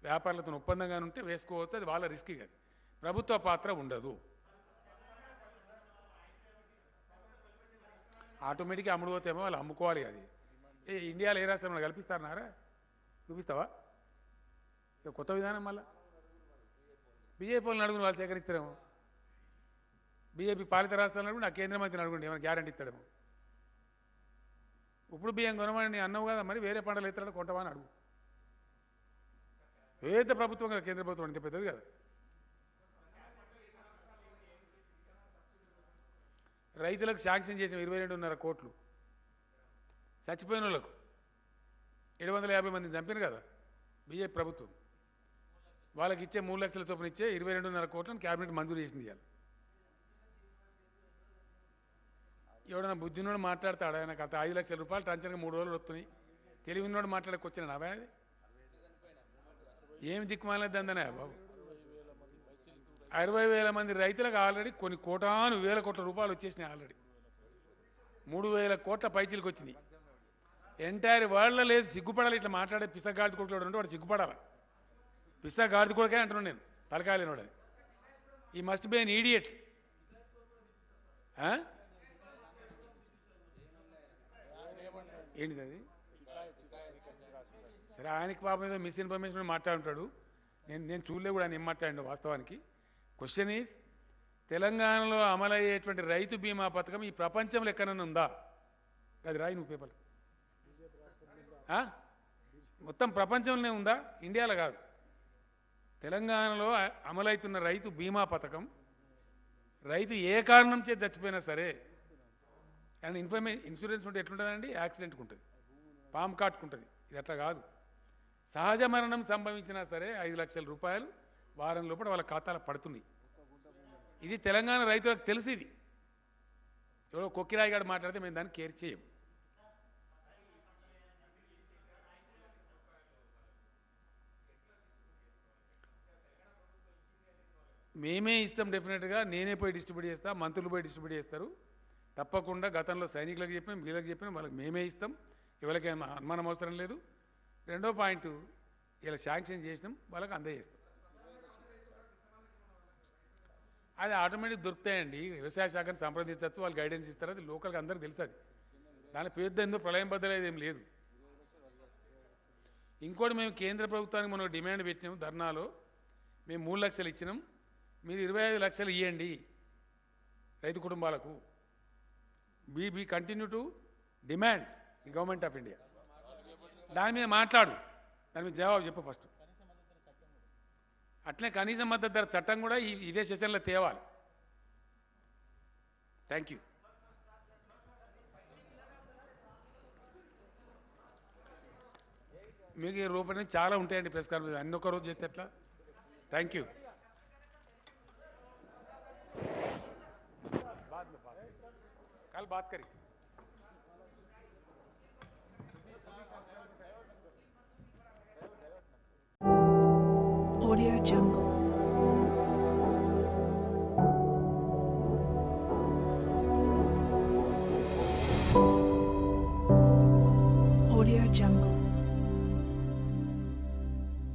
S2: వ్యాపారులతో ఒప్పందం కానీ ఉంటే వేసుకోవచ్చు, అది వాళ్ళ రిస్క్. కానీ ప్రభుత్వ పాత్ర ఉండదు. ఆటోమేటిక్గా అమ్ముడు పోతేమో వాళ్ళు అమ్ముకోవాలి. అది ఇండియాలో ఏ రాష్ట్రంలో కల్పిస్తారన్నారా? చూపిస్తావా? ఇక కొత్త విధానం మళ్ళా బీజేపీ వాళ్ళని అడుగుని వాళ్ళు సేకరిస్తారేమో. బీజేపీ పాలిత రాష్ట్రాలను అడుగు, నా కేంద్ర మంత్రిని అడుగుండి, ఏమైనా గ్యారంటీ ఇస్తాడేమో. ఇప్పుడు బియ్యం కొనమని అన్నావు కదా, మరి వేరే పంటలు ఎత్తాడో కొంటవా అని అడుగు. ఏదైతే ప్రభుత్వం కదా, కేంద్ర ప్రభుత్వం ఇంత పెద్దది కదా. రైతులకు శాంక్షన్ చేసిన 22.5 కోట్లు చచ్చిపోయిన వాళ్ళకు 750 మందిని చంపారు కదా బీజేపీ ప్రభుత్వం. వాళ్ళకి ఇచ్చే 3 లక్షల చొప్పున ఇచ్చే 22.5 కోట్లను క్యాబినెట్ మంజూరు చేసింది. ఇవాళ ఎవడన్నా బుద్ధినోడు మాట్లాడతాడు ఆయనకు అంత 5 లక్షల రూపాయలు టంచనగా 3 రోజులు వస్తున్నాయి. తెలివినోడు మాట్లాడకొచ్చిన నావే అది ఏమి దిక్కుమాలేదు అందనే బాబు. 60,000 మంది రైతులకు ఆల్రెడీ కొన్ని కోటాను వేల కోట్ల రూపాయలు వచ్చేసినాయి. ఆల్రెడీ 3,000 కోట్ల పైచీలకు వచ్చినాయి. ఎంటైర్ వరల్డ్లో లేదు. సిగ్గుపడాలి ఇట్లా మాట్లాడే పిసగాడిది కొడుకులు ఉంటే వాడు సిగ్గుపడాలి. పిసగాడిది కొడుకే అంటున్నాను నేను, తలకాయలేనోడని. ఈ మస్ట్ బి అన్ ఈడియట్. ఏంటిది అది? సరే, ఆయనకి పాపం ఏదో మిస్ఇన్ఫర్మేషన్ మాట్లాడుంటాడు. నేను చూడలే కూడా ఆయన ఏం మాట్లాడినా. వాస్తవానికి క్వశ్చన్ ఈజ్, తెలంగాణలో అమలయ్యేటువంటి రైతు బీమా పథకం ఈ ప్రపంచంలో ఎక్కడైనా ఉందా? అది రాయి నువ్వు పేపర్. మొత్తం ప్రపంచంలోనే ఉందా? ఇండియాలో కాదు. తెలంగాణలో అమలవుతున్న రైతు బీమా పథకం, రైతు ఏ కారణం చేతి చచ్చిపోయినా సరే, అండ్ ఇన్సూరెన్స్ ఉంటే ఎట్లుంటుందండి? యాక్సిడెంట్కి ఉంటుంది, పాము కాటుకుంటుంది. ఇది అట్లా కాదు. సహజ మరణం సంభవించినా సరే 5 లక్షల రూపాయలు వారం లోపల వాళ్ళ ఖాతాలో పడుతున్నాయి. ఇది తెలంగాణ రైతులకు తెలుసు. ఇది ఎవరో కొక్కిరాయి గారు మాట్లాడితే మేము దాన్ని కేర్ చేయం. మేమే ఇస్తాం డెఫినెట్గా. నేనే పోయి డిస్ట్రిబ్యూట్ చేస్తా, మంత్రులు పోయి డిస్ట్రిబ్యూట్ చేస్తారు. తప్పకుండా గతంలో సైనికులకు చెప్పినాం, వీళ్ళకి చెప్పినాం, వాళ్ళకి మేమే ఇస్తాం. ఎవరికి అనుమానం అవసరం లేదు. రెండో పాయింట్, ఇలా శాంక్షన్ చేసినాం, వాళ్ళకి అందజేస్తాం. అది ఆటోమేటిక్ దొరుకుతాయండి. వ్యవసాయ శాఖను సంప్రదించవచ్చు, వాళ్ళు గైడెన్స్ ఇస్తారు. అది లోకల్గా అందరికీ తెలుసు. అది దాని పేరుతో ఎందుకు ప్రళయం బద్దలేదు ఏం లేదు. ఇంకోటి, మేము కేంద్ర ప్రభుత్వానికి మనం డిమాండ్ పెట్టినాం ధర్నాలో. మేము 3 లక్షలు ఇచ్చినాం, మీరు 25 లక్షలు ఇవ్వండి రైతు కుటుంబాలకు. Be continue to demand the government of India. దాని మీద మాట్లాడు, దాని మీద జవాబు చెప్పు ఫస్ట్. అట్లే కనీస మద్దతు ధర చట్టం కూడా ఇదే సెషన్లో తేవాలి. Thank you. మీకు రూపాయలు చాలా ఉంటాయండి ప్రెస్ కాన్ఫరెన్స్. అన్ని ఒక్క రోజు చేస్తే ఎట్లా? Thank you. कल बात करें.
S1: Audio Jungle.